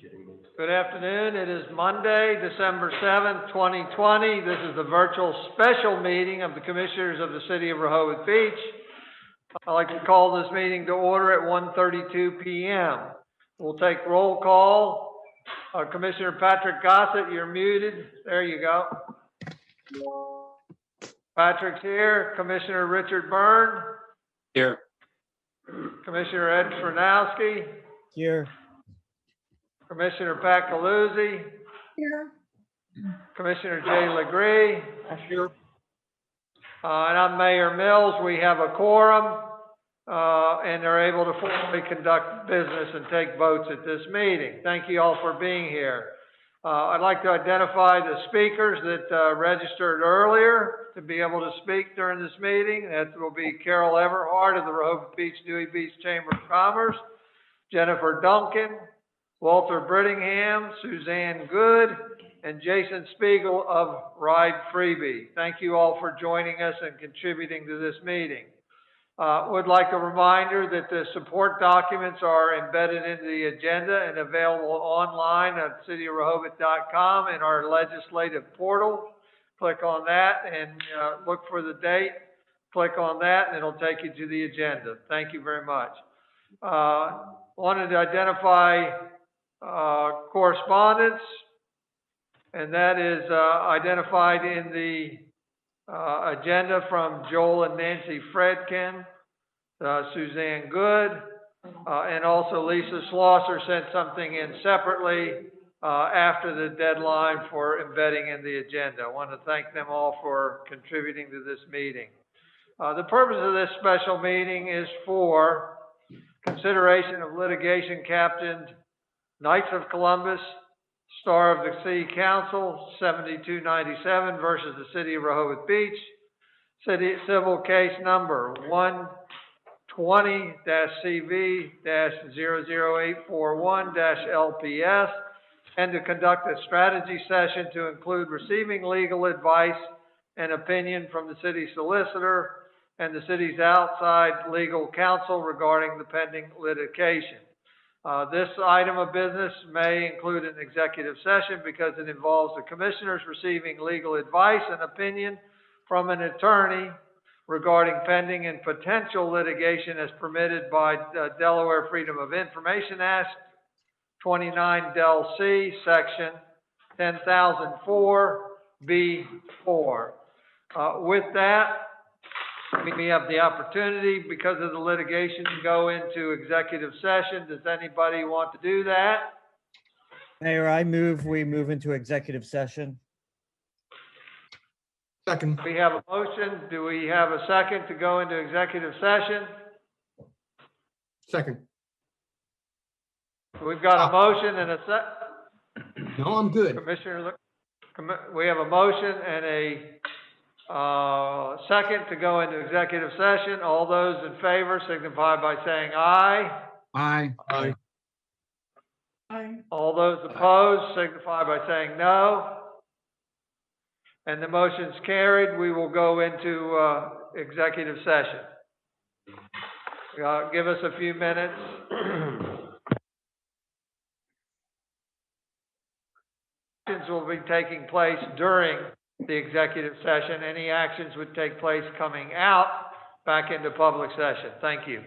Good afternoon. It is Monday, December 7th, 2020. This is the virtual special meeting of the Commissioners of the City of Rehoboth Beach. I'd like to call this meeting to order at 1:32 p.m. We'll take roll call. Commissioner Patrick Gossett, you're muted. There you go. Patrick's here. Commissioner Richard Byrne. Here. Commissioner Ed Chrzanowski. Here. Commissioner Pat Coluzzi. Here. Commissioner Jay Lagree. Here. And I'm Mayor Mills. We have a quorum, and they're able to formally conduct business and take votes at this meeting. Thank you all for being here. I'd like to identify the speakers that registered earlier to be able to speak during this meeting. That will be Carol Everhart of the Rehoboth Beach, Dewey Beach Chamber of Commerce, Jennifer Duncan, Walter Brittingham, Suzanne Good, and Jason Spiegel of Ride Freebee. Thank you all for joining us and contributing to this meeting. Would like a reminder that the support documents are embedded into the agenda and available online at cityofrehoboth.com in our legislative portal. Click on that and look for the date. Click on that and it'll take you to the agenda. Thank you very much. Wanted to identify correspondence, and that is identified in the agenda from Joel and Nancy Fredkin, Suzanne Good, and also Lisa Schlosser sent something in separately after the deadline for embedding in the agenda. I want to thank them all for contributing to this meeting. The purpose of this special meeting is for consideration of litigation captained Knights of Columbus, Star of the City Council, 7297 versus the City of Rehoboth Beach, civil case number 120-CV-00841-LPS, and to conduct a strategy session to include receiving legal advice and opinion from the city solicitor and the city's outside legal counsel regarding the pending litigation. This item of business may include an executive session because it involves the commissioners receiving legal advice and opinion from an attorney regarding pending and potential litigation as permitted by Delaware Freedom of Information Act, 29 Del C, Section 10,004B4. With that, we have the opportunity, because of the litigation, to go into executive session. Does anybody want to do that? Mayor, I move we move into executive session. Second. We have a motion. Do we have a second to go into executive session? Second. We've got a motion and a No, I'm good. Commissioner, we have a motion and a second to go into executive session. All those in favor signify by saying aye. Aye. Aye. Aye. All those opposed signify by saying no. And the motion's carried. We will go into executive session. Give us a few minutes. Actions will be taking place during the executive session. Any actions would take place coming out back into public session. Thank you.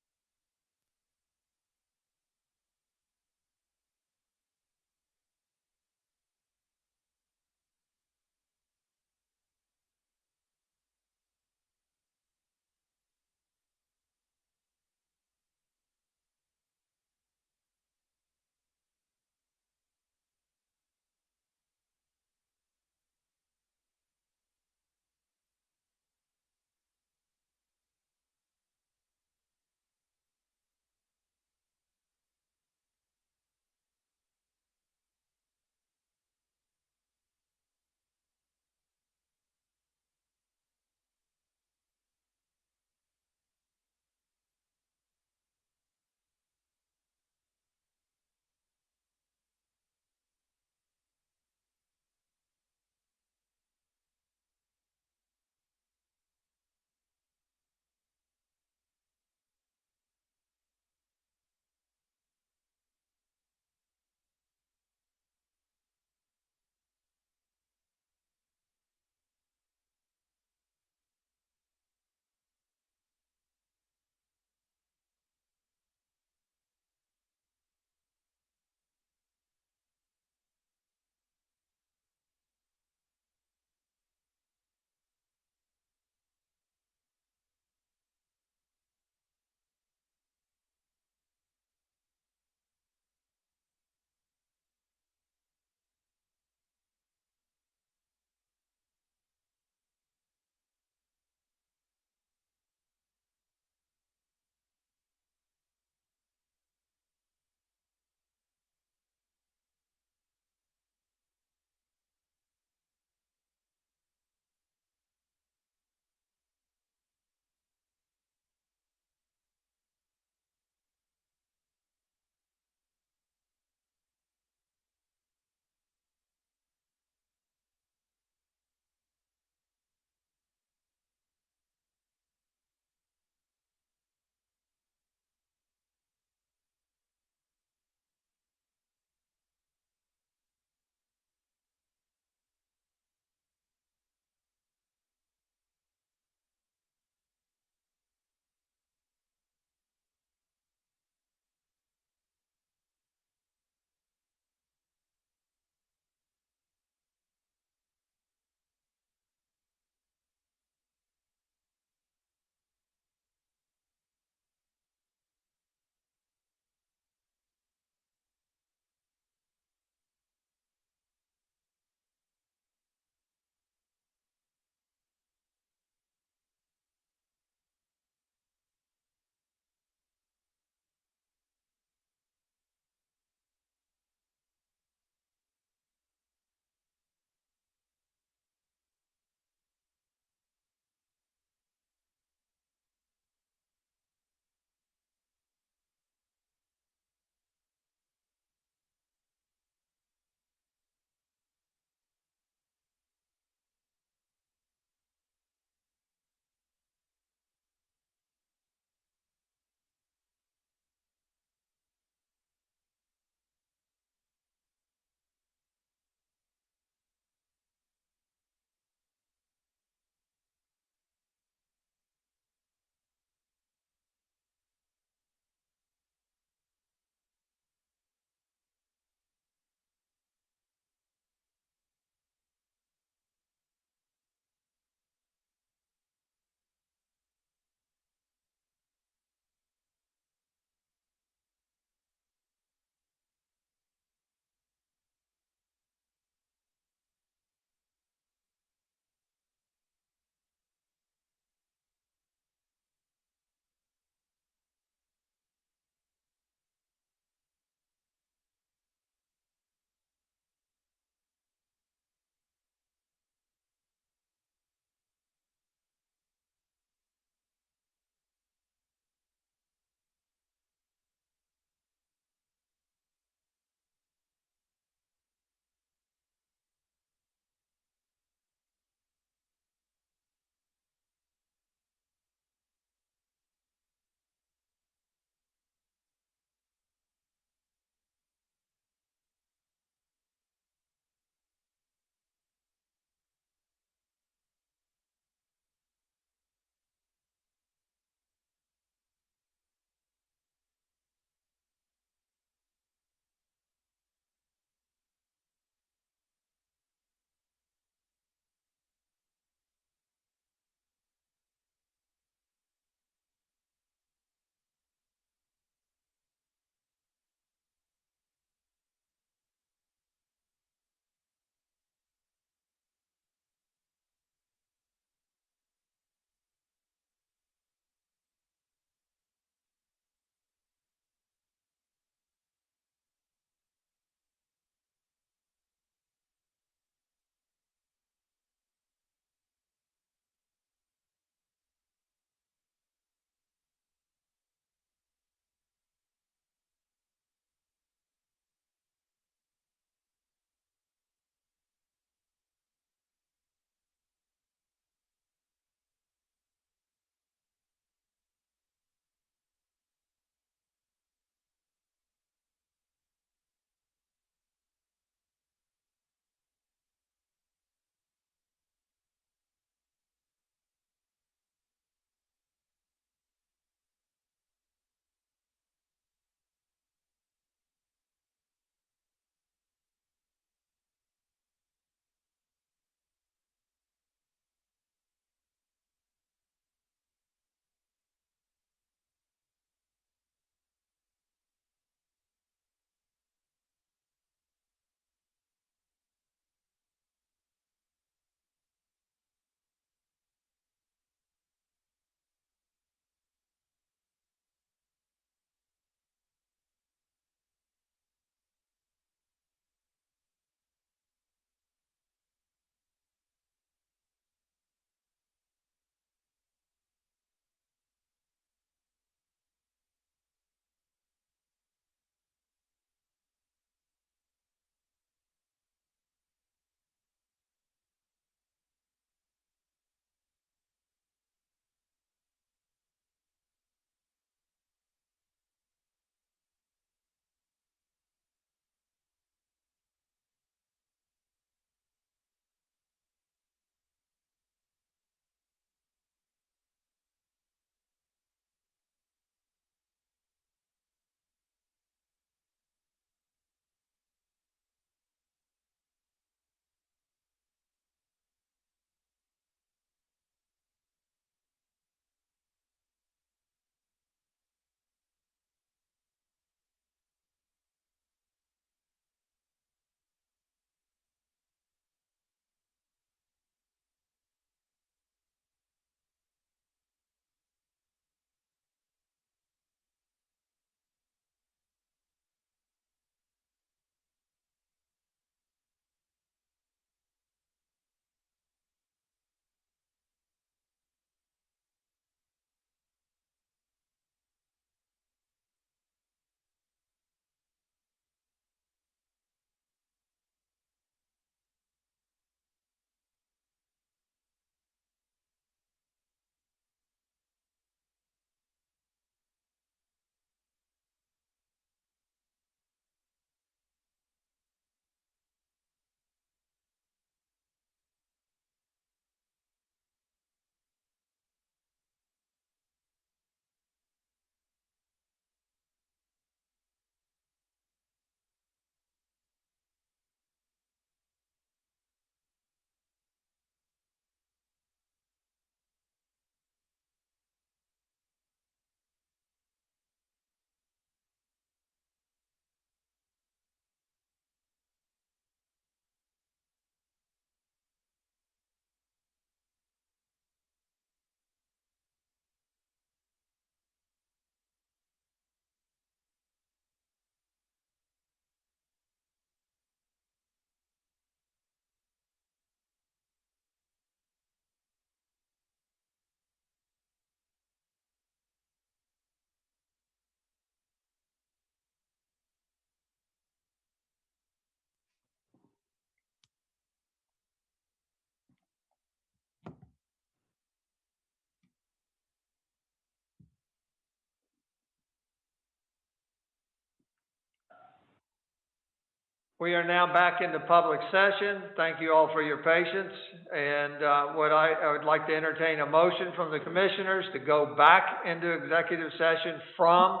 We are now back into public session. Thank you all for your patience. And I would like to entertain a motion from the commissioners to go back into executive session from,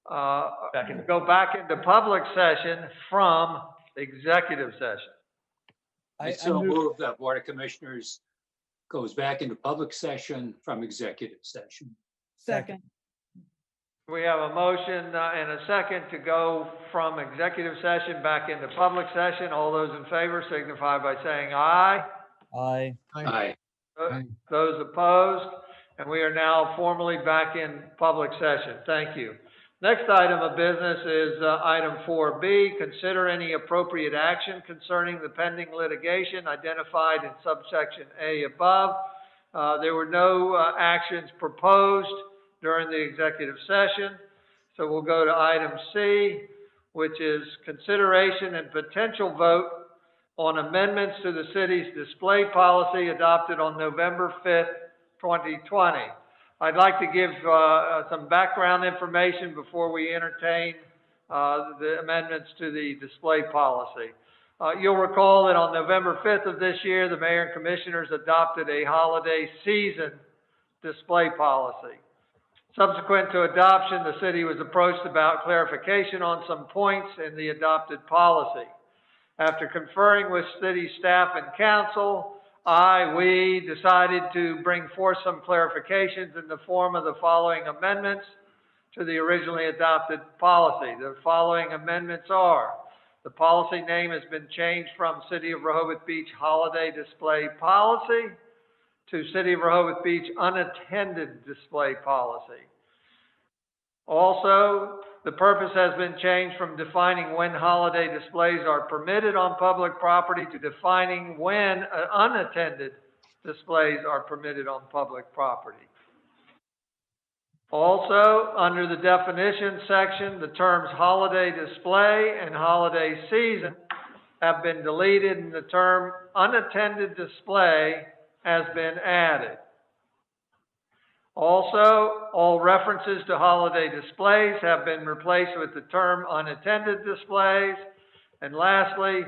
go back into public session from executive session. I so move that Board of Commissioners goes back into public session from executive session. Second. We have a motion and a second to go from executive session back into public session. All those in favor signify by saying aye. Aye. Aye. Those opposed, and we are now formally back in public session. Thank you. Next item of business is item 4B, consider any appropriate action concerning the pending litigation identified in subsection A above. There were no actions proposed during the executive session, so we'll go to item C, which is consideration and potential vote on amendments to the city's display policy adopted on November 5th, 2020. I'd like to give some background information before we entertain the amendments to the display policy. You'll recall that on November 5th of this year, the mayor and commissioners adopted a holiday season display policy. Subsequent to adoption, the city was approached about clarification on some points in the adopted policy. After conferring with city staff and council, we decided to bring forth some clarifications in the form of the following amendments to the originally adopted policy. The following amendments are: the policy name has been changed from City of Rehoboth Beach Holiday Display Policy to City of Rehoboth Beach Unattended Display Policy. Also, the purpose has been changed from defining when holiday displays are permitted on public property to defining when unattended displays are permitted on public property. Also, under the definition section, the terms holiday display and holiday season have been deleted and the term unattended display has been added. Also, all references to holiday displays have been replaced with the term unattended displays. And lastly,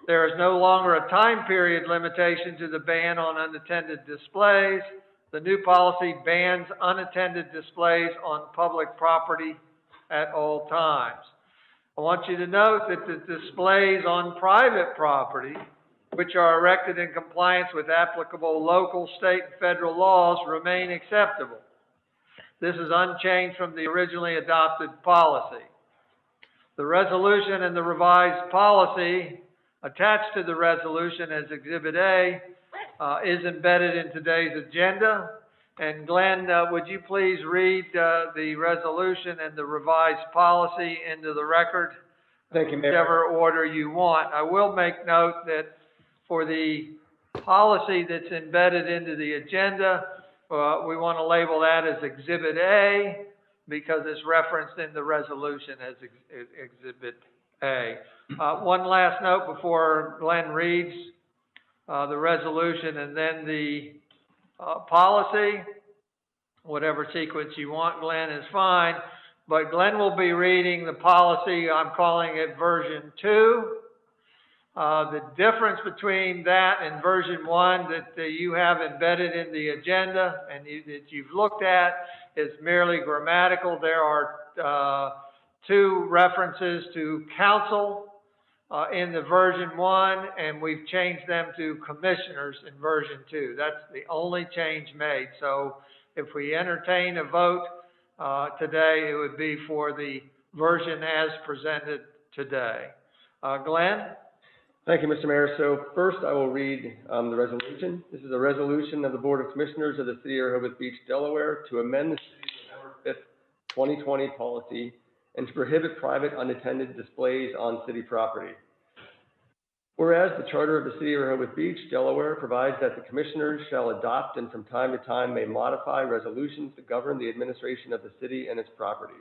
there is no longer a time period limitation to the ban on unattended displays. The new policy bans unattended displays on public property at all times. I want you to note that the displays on private property, which are erected in compliance with applicable local, state, and federal laws, remain acceptable. This is unchanged from the originally adopted policy. The resolution and the revised policy attached to the resolution as Exhibit A is embedded in today's agenda. And Glenn, would you please read the resolution and the revised policy into the record? Thank you, Mayor. Whichever order you want. I will make note that for the policy that's embedded into the agenda, we want to label that as Exhibit A because it's referenced in the resolution as Exhibit A. One last note before Glenn reads the resolution and then the policy. Whatever sequence you want, Glenn, is fine. But Glenn will be reading the policy. I'm calling it version 2. The difference between that and version 1 that you have embedded in the agenda and that you've looked at is merely grammatical. There are 2 references to council in the version 1, and we've changed them to commissioners in version 2. That's the only change made. So if we entertain a vote today, it would be for the version as presented today. Glenn? Thank you, Mr. Mayor. So first I will read the resolution. This is a resolution of the Board of Commissioners of the City of Rehoboth Beach, Delaware, to amend the city's November 5th, 2020 policy and to prohibit private unattended displays on city property. Whereas the Charter of the City of Rehoboth Beach, Delaware, provides that the Commissioners shall adopt and from time to time may modify resolutions to govern the administration of the city and its property.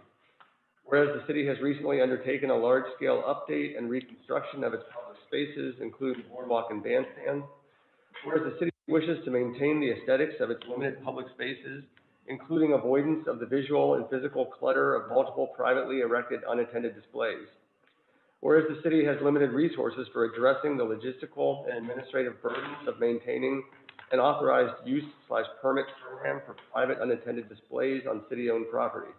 Whereas the city has recently undertaken a large-scale update and reconstruction of its public spaces, including boardwalk and bandstand. Whereas the city wishes to maintain the aesthetics of its limited public spaces, including avoidance of the visual and physical clutter of multiple privately erected unattended displays. Whereas the city has limited resources for addressing the logistical and administrative burdens of maintaining an authorized use/permit program for private unattended displays on city-owned property.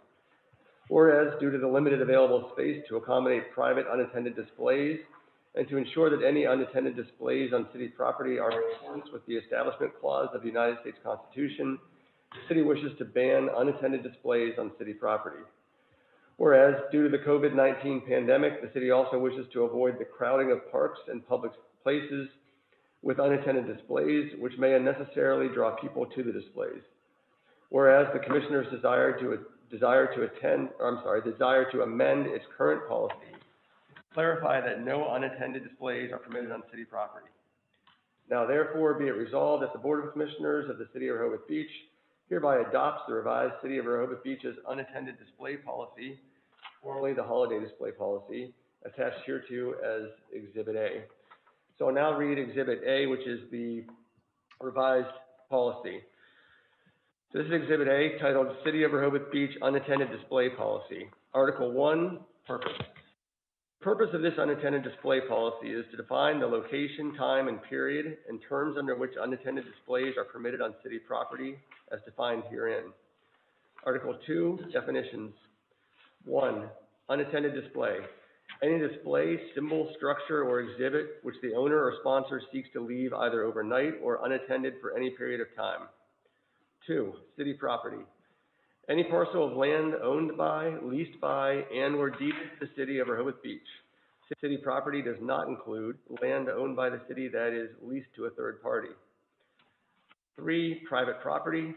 Whereas, due to the limited available space to accommodate private unattended displays and to ensure that any unattended displays on city property are in accordance with the Establishment Clause of the United States Constitution, the city wishes to ban unattended displays on city property. Whereas, due to the COVID-19 pandemic, the city also wishes to avoid the crowding of parks and public places with unattended displays, which may unnecessarily draw people to the displays. Whereas the commissioners desire to amend its current policy to clarify that no unattended displays are permitted on city property. Now therefore be it resolved that the Board of Commissioners of the City of Rehoboth Beach hereby adopts the revised City of Rehoboth Beach's unattended display policy, formerly the holiday display policy, attached hereto as Exhibit A. So I'll now read Exhibit A, which is the revised policy. So this is Exhibit A, titled City of Rehoboth Beach Unattended Display Policy. Article 1, Purpose. The purpose of this unattended display policy is to define the location, time, and period, and terms under which unattended displays are permitted on city property, as defined herein. Article 2, Definitions. 1, unattended display. Any display, symbol, structure, or exhibit which the owner or sponsor seeks to leave either overnight or unattended for any period of time. 2, city property. Any parcel of land owned by, leased by, and or deeded to the City of Rehoboth Beach. City property does not include land owned by the city that is leased to a third party. 3, private property.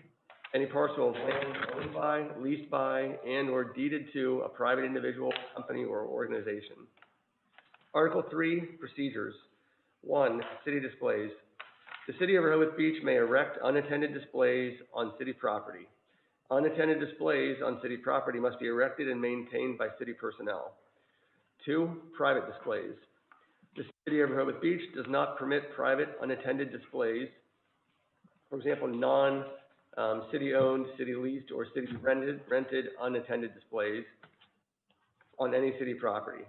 Any parcel of land owned by, leased by, and or deeded to a private individual, company, or organization. Article 3, Procedures. 1, city displays. The City of Rehoboth Beach may erect unattended displays on city property. Unattended displays on city property must be erected and maintained by city personnel. 2, private displays. The City of Rehoboth Beach does not permit private unattended displays, for example, city-owned, city-leased, or city-rented unattended displays on any city property.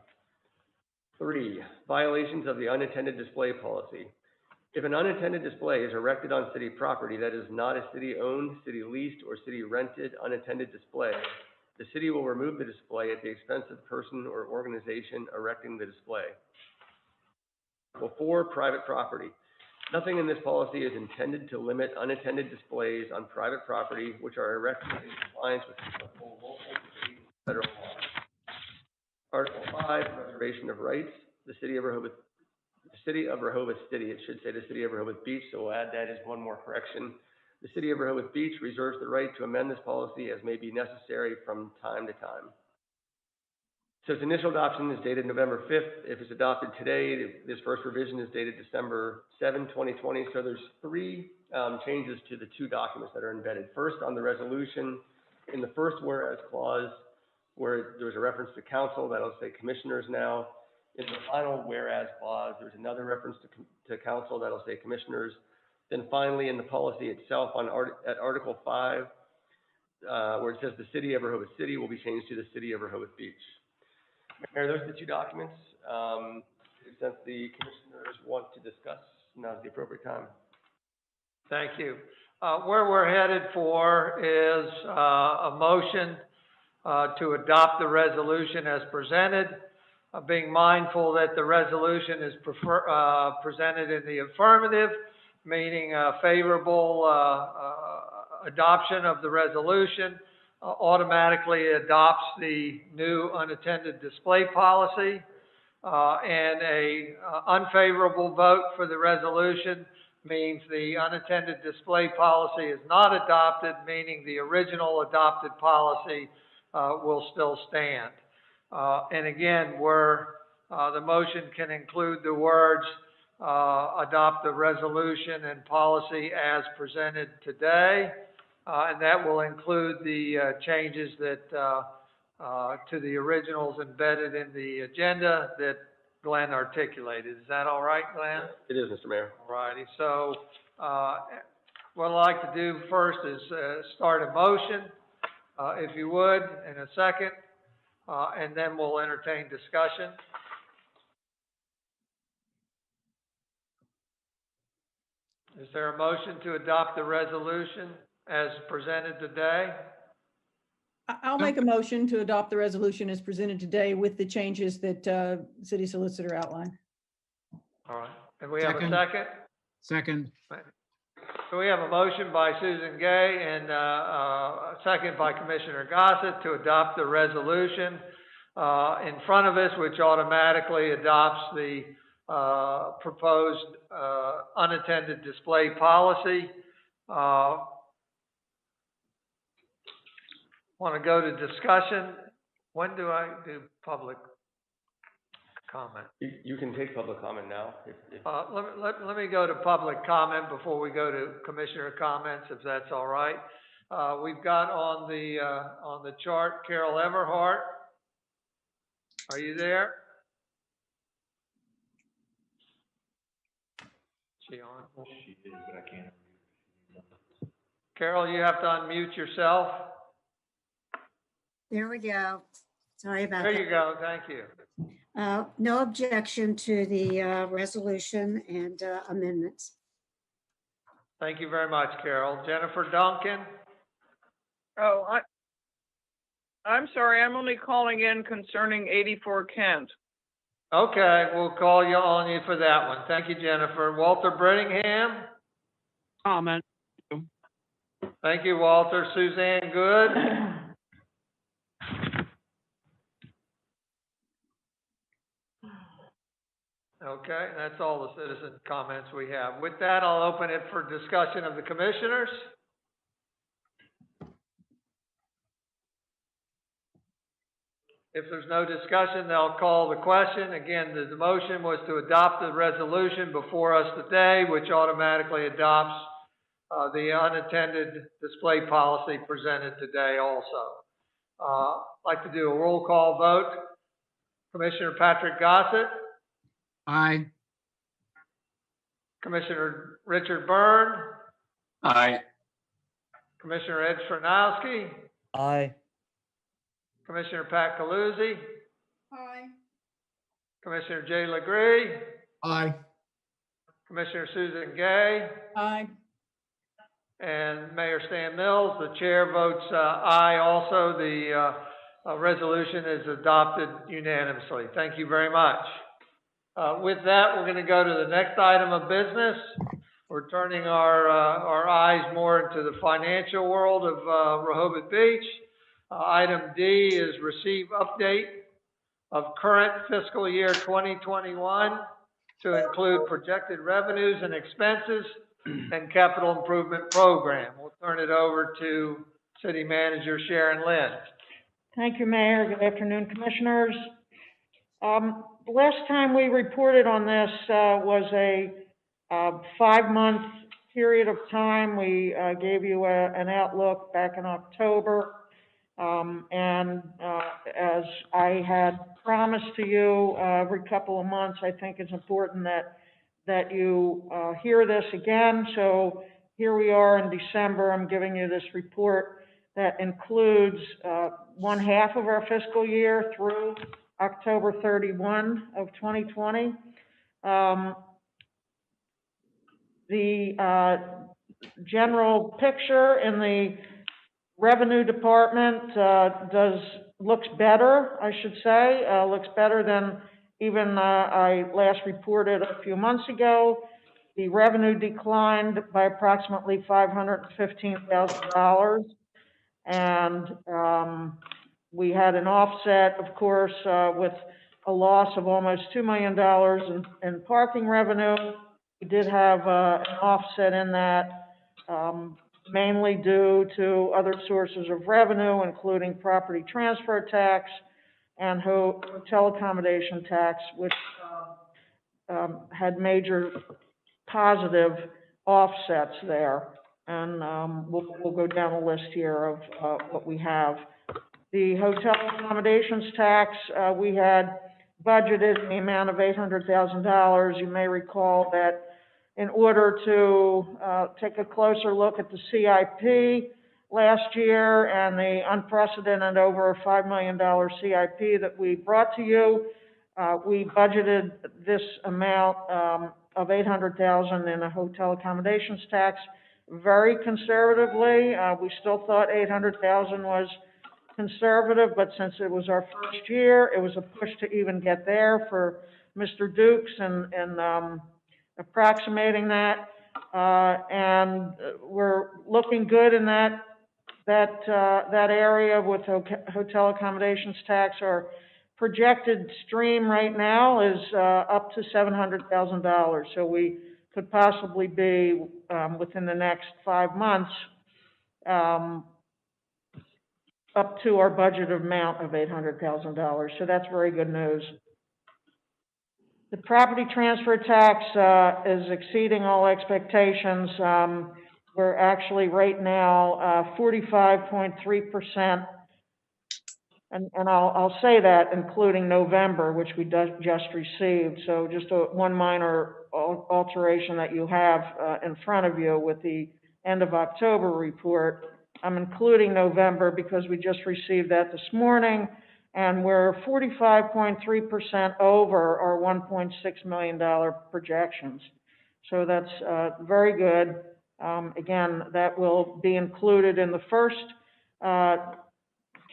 3, violations of the unattended display policy. If an unattended display is erected on city property that is not a city-owned, city-leased, or city-rented unattended display, the city will remove the display at the expense of the person or organization erecting the display. Article 4, private property. Nothing in this policy is intended to limit unattended displays on private property which are erected in compliance with applicable local, state, and federal laws. Article 5, reservation of rights. The City of Rehoboth City, it should say the City of Rehoboth Beach, so we'll add that as one more correction. The City of Rehoboth Beach reserves the right to amend this policy as may be necessary from time to time. So its initial adoption is dated November 5th. If it's adopted today, this first revision is dated December 7, 2020. So there's 3 changes to the 2 documents that are embedded. First, on the resolution, in the first whereas clause, where there was a reference to council, that'll say commissioners now. In the final whereas clause, there's another reference to council, that'll say commissioners. Then finally, in the policy itself, at Article 5, where it says the City of Rehoboth City will be changed to the City of Rehoboth Beach. Mayor, those are the 2 documents. Since the commissioners want to discuss, now's the appropriate time. Thank you. Where we're headed for is a motion to adopt the resolution as presented, being mindful that the resolution is presented in the affirmative, meaning favorable adoption of the resolution. Automatically adopts the new unattended display policy, and a unfavorable vote for the resolution means the unattended display policy is not adopted, meaning the original adopted policy will still stand. And again, the motion can include the words adopt the resolution and policy as presented today. And that will include the changes that to the originals embedded in the agenda that Glenn articulated. Is that all right, Glenn? It is, Mr. Mayor. All righty. So what I'd like to do first is start a motion, if you would, in a second, and then we'll entertain discussion. Is there a motion to adopt the resolution as presented today? I'll make a motion to adopt the resolution as presented today with the changes that city solicitor outlined. All right, and we have a Second. second? Second. So we have a motion by Susan Gay and a second by Commissioner Gossett to adopt the resolution in front of us, which automatically adopts the proposed unattended display policy. Want to go to discussion? When do I do public comment? You can take public comment now, if, Let me go to public comment before we go to commissioner comments, if that's all right. We've got on the chart Carol Everhart. Are you there? She on? She is, but I can't. Carol, you have to unmute yourself. There we go. Sorry about There that. you go, thank you. No objection to the resolution and amendments. Thank you very much, Carol. Jennifer Duncan? Oh, I'm sorry, I'm only calling in concerning 84 Kent. Okay, we'll call you on you for that one. Thank you, Jennifer. Walter Brittingham? Comment. Thank you, Walter. Suzanne Good? Okay, that's all the citizen comments we have. With that, I'll open it for discussion of the commissioners. If there's no discussion, they'll call the question. Again, the motion was to adopt the resolution before us today, which automatically adopts the unattended display policy presented today also. I'd like to do a roll call vote. Commissioner Patrick Gossett? Aye. Commissioner Richard Byrne? Aye. Commissioner Ed Chrzanowski? Aye. Commissioner Pat Coluzzi? Aye. Commissioner Jay Lagree? Aye. Commissioner Susan Gay? Aye. And Mayor Stan Mills. The chair votes aye also. The resolution is adopted unanimously. Thank you very much. With that, we're going to go to the next item of business. We're turning our eyes more into the financial world of Rehoboth Beach. Item D is receive update of current fiscal year 2021 to include projected revenues and expenses and capital improvement program. We'll turn it over to City Manager Sharon Lynn. Thank you, Mayor. Good afternoon, Commissioners. Last time we reported on this was a 5-month period of time. We gave you an outlook back in October. As I had promised to you every couple of months, I think it's important that you hear this again. So here we are in December. I'm giving you this report that includes 1/2 of our fiscal year through October 31 of 2020. The general picture in the revenue department looks better, I should say, looks better than even I last reported a few months ago. The revenue declined by approximately $515,000, and we had an offset, of course, with a loss of almost $2 million in parking revenue. We did have an offset in that, mainly due to other sources of revenue, including property transfer tax and hotel accommodation tax, which had major positive offsets there. And we'll go down the list here of what we have. The hotel accommodations tax, we had budgeted in the amount of $800,000. You may recall that in order to take a closer look at the CIP last year and the unprecedented over $5 million CIP that we brought to you, we budgeted this amount of 800,000 in a hotel accommodations tax, very conservatively. We still thought 800,000 was conservative, but since it was our first year, it was a push to even get there for Mr. Dukes and approximating that. And we're looking good in that area with hotel accommodations tax. Our projected stream right now is up to $700,000. So we could possibly be within the next 5 months up to our budget amount of $800,000. So that's very good news. The property transfer tax is exceeding all expectations. We're actually right now 45.3%. And I'll say that including November, which we just received. So just one minor alteration that you have in front of you with the end of October report. I'm including November because we just received that this morning, and we're 45.3% over our $1.6 million projections. So that's very good. Again, that will be included in the first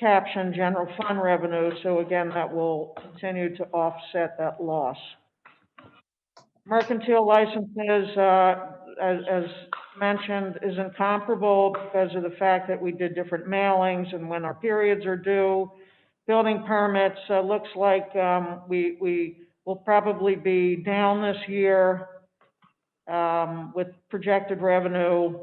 caption, general fund revenue. So again, that will continue to offset that loss. Mercantile licenses, as mentioned, is incomparable because of the fact that we did different mailings and when our periods are due. Building permits, looks like we will probably be down this year with projected revenue.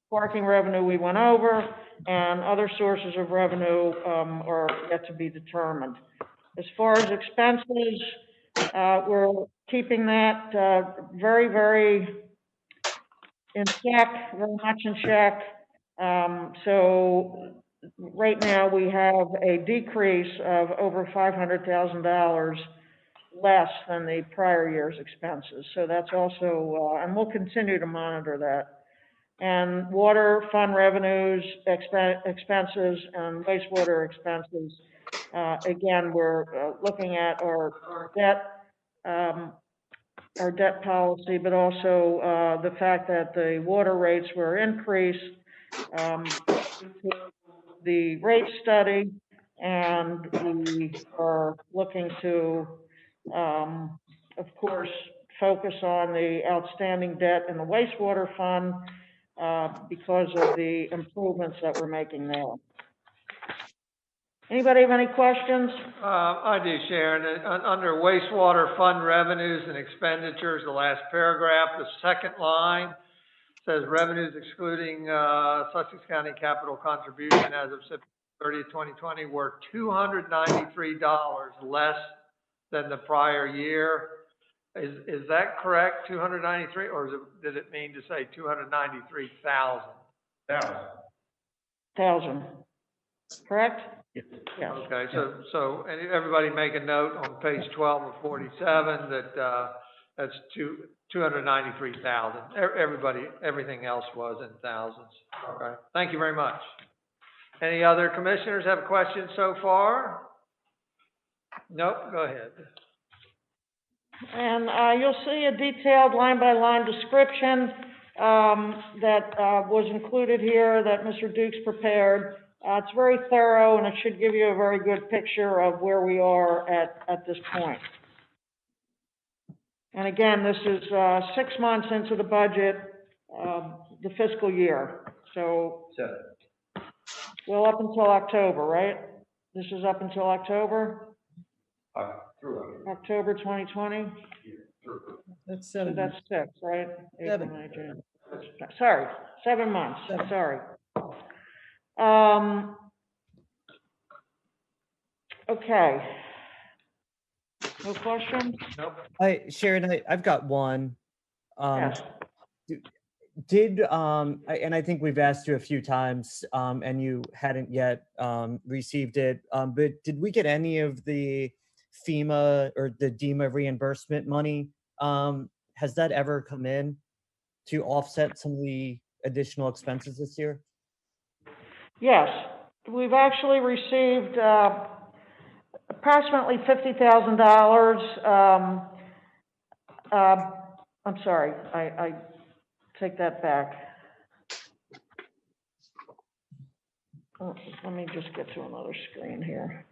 Parking revenue we went over, and other sources of revenue are yet to be determined. As far as expenses, we're keeping that very, very in check, very much in check. So right now we have a decrease of over $500,000 less than the prior year's expenses. So that's also, and we'll continue to monitor that. And water fund revenues, expenses, and wastewater expenses. Again, we're looking at our debt policy, but also the fact that the water rates were increased, the rate study, and we are looking to, of course, focus on the outstanding debt in the wastewater fund because of the improvements that we're making there. Anybody have any questions? I do, Sharon. Under wastewater fund revenues and expenditures, the last paragraph, the second line says revenues excluding Sussex County capital contribution as of September 30th, 2020 were $293 less than the prior year. Is that correct, 293, or did it mean to say 293,000? Thousand. Correct? Yes. Yes. Okay, so and everybody make a note on page 12 of 47 that that's 293,000. Everything else was in thousands. Okay, thank you very much. Any other commissioners have questions so far? Nope, go ahead. And you'll see a detailed line-by-line description that was included here that Mr. Dukes prepared. It's very thorough, and it should give you a very good picture of where we are at this point. And again, this is 6 months into the budget, the fiscal year. So, well, up until October, right? This is up until October? October 2020? That's So 7 that's 6, right? Seven. April, May, June. Sorry, 7 months, Seven. sorry. Okay. No questions? Nope. Sharon, I've got one. Yes. And I think we've asked you a few times, and you hadn't yet received it, but did we get any of the FEMA or the DEMA reimbursement money? Has that ever come in to offset some of the additional expenses this year? Yes, we've actually received approximately $50,000 I'm sorry, I take that back. Oh, let me just get to another screen here.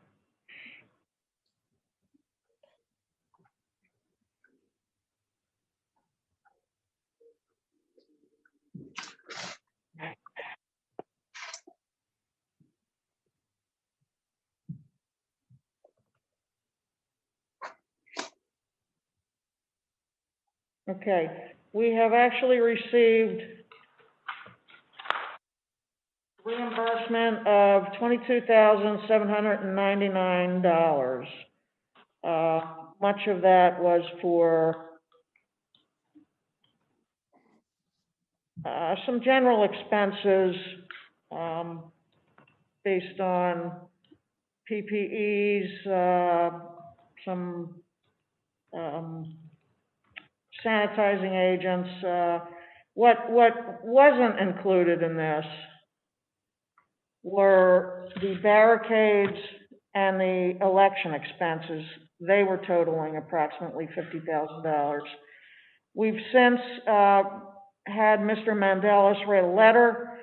Okay, we have actually received reimbursement of $22,799. Much of that was for some general expenses based on PPEs, some sanitizing agents. What wasn't included in this were the barricades and the election expenses. They were totaling approximately $50,000. We've since had Mr. Mandelis write a letter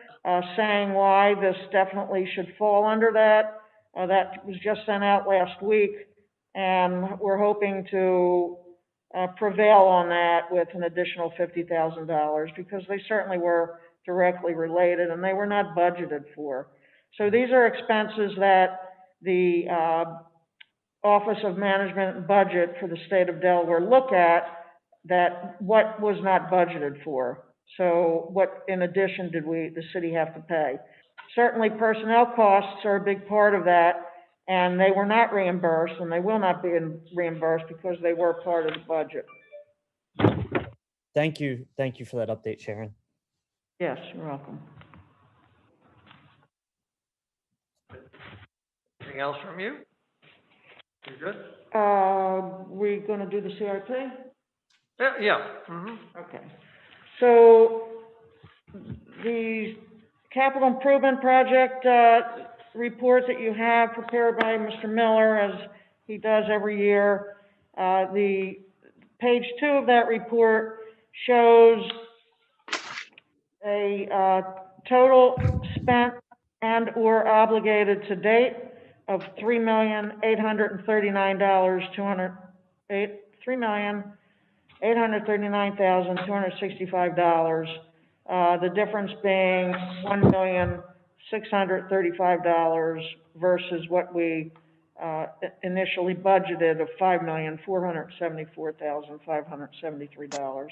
saying why this definitely should fall under that. That was just sent out last week, and we're hoping to prevail on that with an additional $50,000 because they certainly were directly related and they were not budgeted for. So these are expenses that the Office of Management and Budget for the state of Delaware look at, that what was not budgeted for. So what in addition did the city have to pay? Certainly personnel costs are a big part of that, and they were not reimbursed, and they will not be reimbursed because they were part of the budget. Thank you for that update, Sharon. Yes, you're welcome. Anything else from you? You good? We gonna do the CIP? Yeah. Mm-hmm. Okay. So the capital improvement project report that you have prepared by Mr. Miller, as he does every year, the page 2 of that report shows a total spent and or obligated to date of $3,839,265. The difference being $1,635 versus what we initially budgeted of $5,474,573.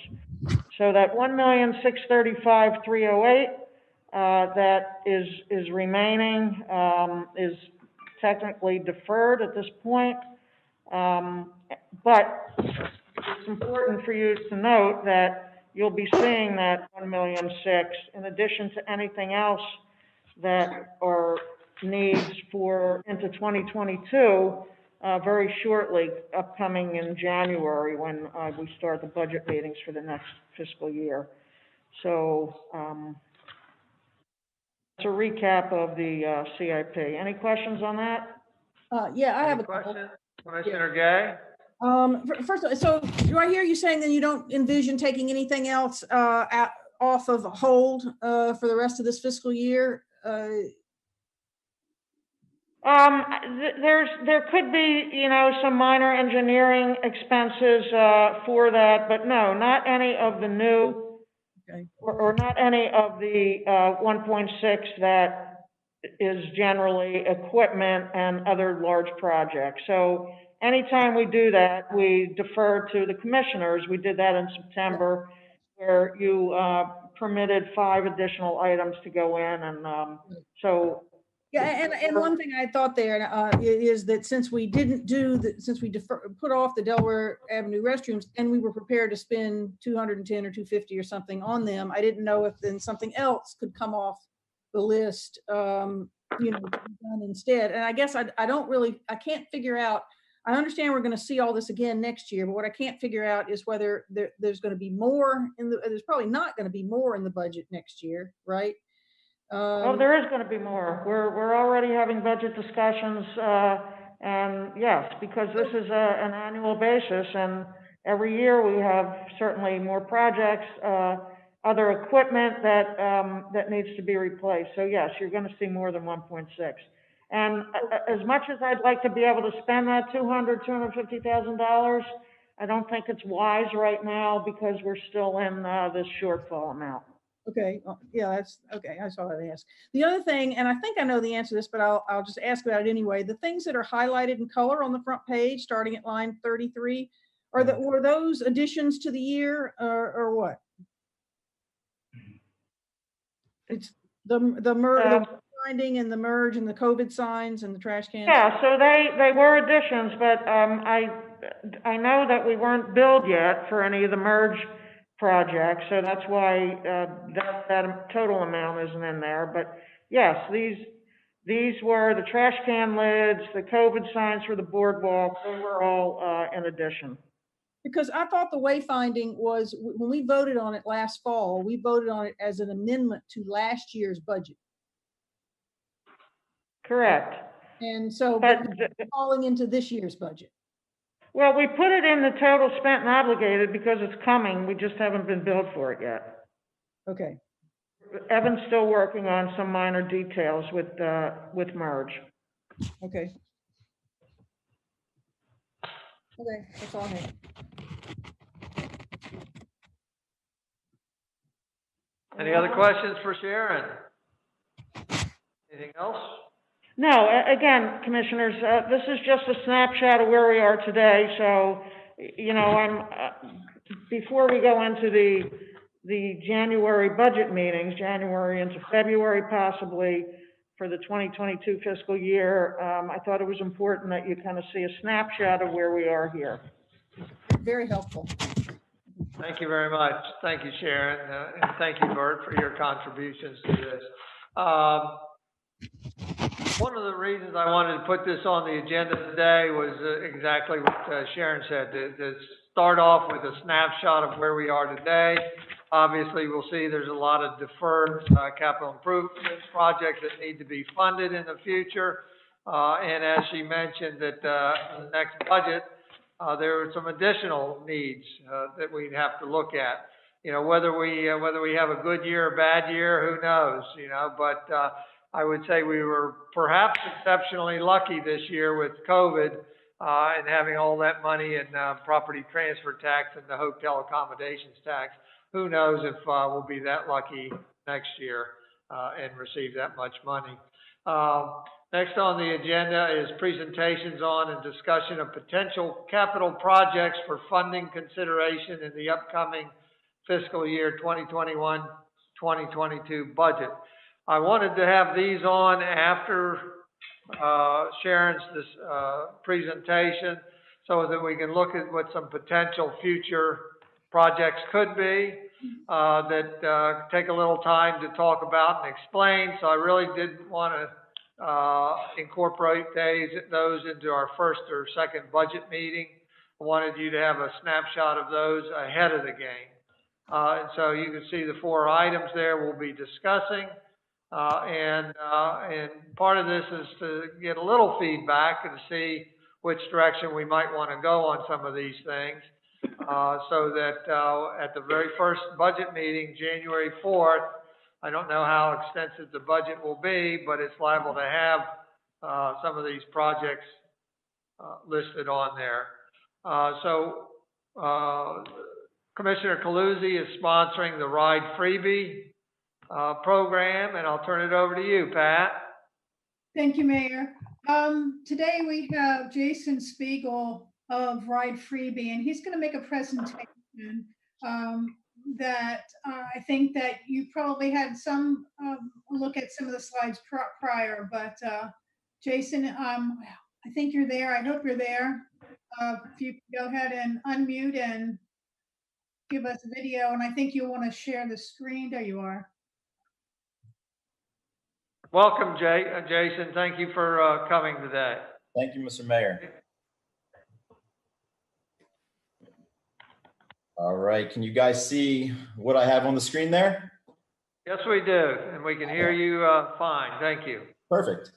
So that $1,635,308 that is remaining is technically deferred at this point, but it's important for you to note that you'll be seeing that $1,000,006 in addition to anything else that are needs for into 2022 very shortly, upcoming in January when we start the budget meetings for the next fiscal year. So it's a recap of the CIP. Any questions on that? Yeah, I have Any a couple. questions? Commissioner Gay? First, so do I hear you saying that you don't envision taking anything else off of hold for the rest of this fiscal year? There could be, some minor engineering expenses for that, but no, not any of the new, Okay. or not any of the 1.6 that is generally equipment and other large projects. So anytime we do that, we defer to the commissioners. We did that in September, where you permitted 5 additional items to go in, and so. Yeah, and one thing I thought there is that since we didn't put off the Delaware Avenue restrooms, and we were prepared to spend $210 or $250 or something on them, I didn't know if then something else could come off the list, done instead. And I guess I can't figure out. I understand we're going to see all this again next year, but what I can't figure out is whether there's going to be more there's probably not going to be more in the budget next year, right? There is going to be more. We're already having budget discussions, and yes, because this is an annual basis, and every year we have certainly more projects, other equipment that, that needs to be replaced. So yes, you're gonna see more than 1.6. And as much as I'd like to be able to spend that $250,000, I don't think it's wise right now because we're still in, this shortfall amount. Okay, yeah, that's, okay, I saw that ask. The other thing, and I think I know the answer to this, but I'll just ask about it anyway. The things that are highlighted in color on the front page, starting at line 33, were those additions to the year or what? It's the finding and the merge and the COVID signs and the trash cans? Yeah, so they were additions, but, I know that we weren't billed yet for any of the merge projects, so that's why, that total amount isn't in there. But yes, these were the trash can lids, the COVID signs for the boardwalk, they were all, in addition. Because I thought the wayfinding was, when we voted on it last fall, we voted on it as an amendment to last year's budget. Correct. And so, But falling into this year's budget. well, we put it in the total spent and obligated because it's coming. We just haven't been billed for it yet. Okay. Evan's still working on some minor details with merge. Okay. Okay, that's all I have. Any other questions for Sharon? Anything else? No, again, commissioners, this is just a snapshot of where we are today. So, you know, before we go into the January budget meetings, January into February possibly, for the 2022 fiscal year, I thought it was important that you kind of see a snapshot of where we are here. Very helpful. Thank you very much. Thank you, Sharon, and thank you, Bert, for your contributions to this. One of the reasons I wanted to put this on the agenda today was exactly what Sharon said, to start off with a snapshot of where we are today. Obviously, we'll see there's a lot of deferred capital improvement projects that need to be funded in the future. And as she mentioned, that in the next budget, there are some additional needs that we'd have to look at. You know, whether we have a good year or bad year, who knows? You know, but I would say we were perhaps exceptionally lucky this year with COVID and having all that money in property transfer tax and the hotel accommodations tax. Who knows if we'll be that lucky next year and receive that much money. Next on the agenda is presentations on and discussion of potential capital projects for funding consideration in the upcoming fiscal year 2021-2022 budget. I wanted to have these on after Sharon's presentation so that we can look at what some potential future projects could be that take a little time to talk about and explain. So I really didn't want to incorporate those into our first or second budget meeting. I wanted you to have a snapshot of those ahead of the game. And so you can see the 4 items there we'll be discussing. And part of this is to get a little feedback and see which direction we might want to go on some of these things. So that at the very first budget meeting, January 4th, I don't know how extensive the budget will be, but it's liable to have some of these projects listed on there. Commissioner Coluzzi is sponsoring the Ride Freebie program, and I'll turn it over to you, Pat. Thank you, Mayor. Today we have Jason Spiegel of Ride Freebie, and he's going to make a presentation that I think that you probably had some look at some of the slides prior, but Jason, I think you're there. I hope you're there. If you go ahead and unmute and give us a video, and I think you want to share the screen. There you are. Welcome, Jason. Thank you for coming today. Thank you, Mr. Mayor. All right, can you guys see what I have on the screen there? Yes, we do, and we can hear you fine. Thank you. Perfect.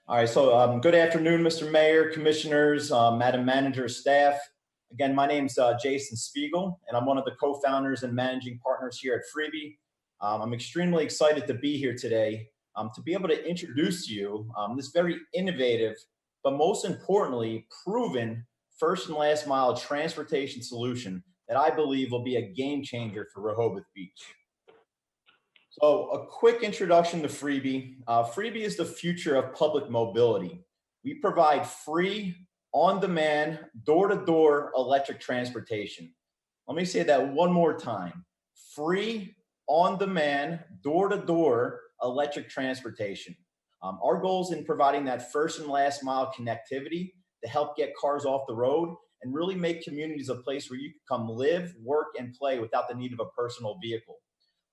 All right, so good afternoon, Mr. Mayor, commissioners, Madam Manager, staff. Again, my name's Jason Spiegel, and I'm one of the co-founders and managing partners here at Freebie. I'm extremely excited to be here today to be able to introduce to you this very innovative, but most importantly, proven first and last mile transportation solution that I believe will be a game changer for Rehoboth Beach. So a quick introduction to Freebie. Freebie is the future of public mobility. We provide free, on-demand, door-to-door electric transportation. Let me say that one more time. Free, on-demand, door-to-door electric transportation. Our goal is in providing that first and last mile connectivity to help get cars off the road and really make communities a place where you can come live, work, and play without the need of a personal vehicle.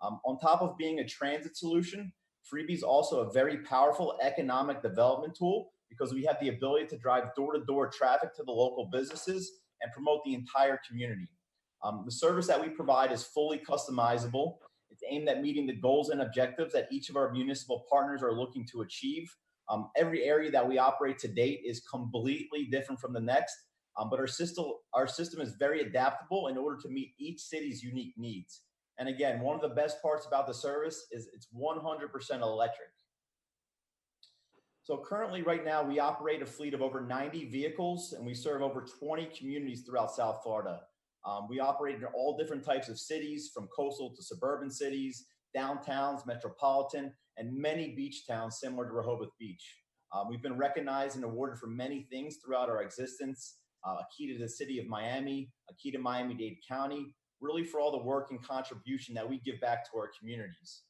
On top of being a transit solution, Freebie is also a very powerful economic development tool because we have the ability to drive door-to-door traffic to the local businesses and promote the entire community. The service that we provide is fully customizable. It's aimed at meeting the goals and objectives that each of our municipal partners are looking to achieve. Every area that we operate to date is completely different from the next, but our system is very adaptable in order to meet each city's unique needs. And again, one of the best parts about the service is it's 100% electric. So currently right now we operate a fleet of over 90 vehicles and we serve over 20 communities throughout South Florida. We operate in all different types of cities, from coastal to suburban cities, downtowns, metropolitan, and many beach towns similar to Rehoboth Beach. We've been recognized and awarded for many things throughout our existence. A key to the city of Miami, a key to Miami-Dade County, really for all the work and contribution that we give back to our communities.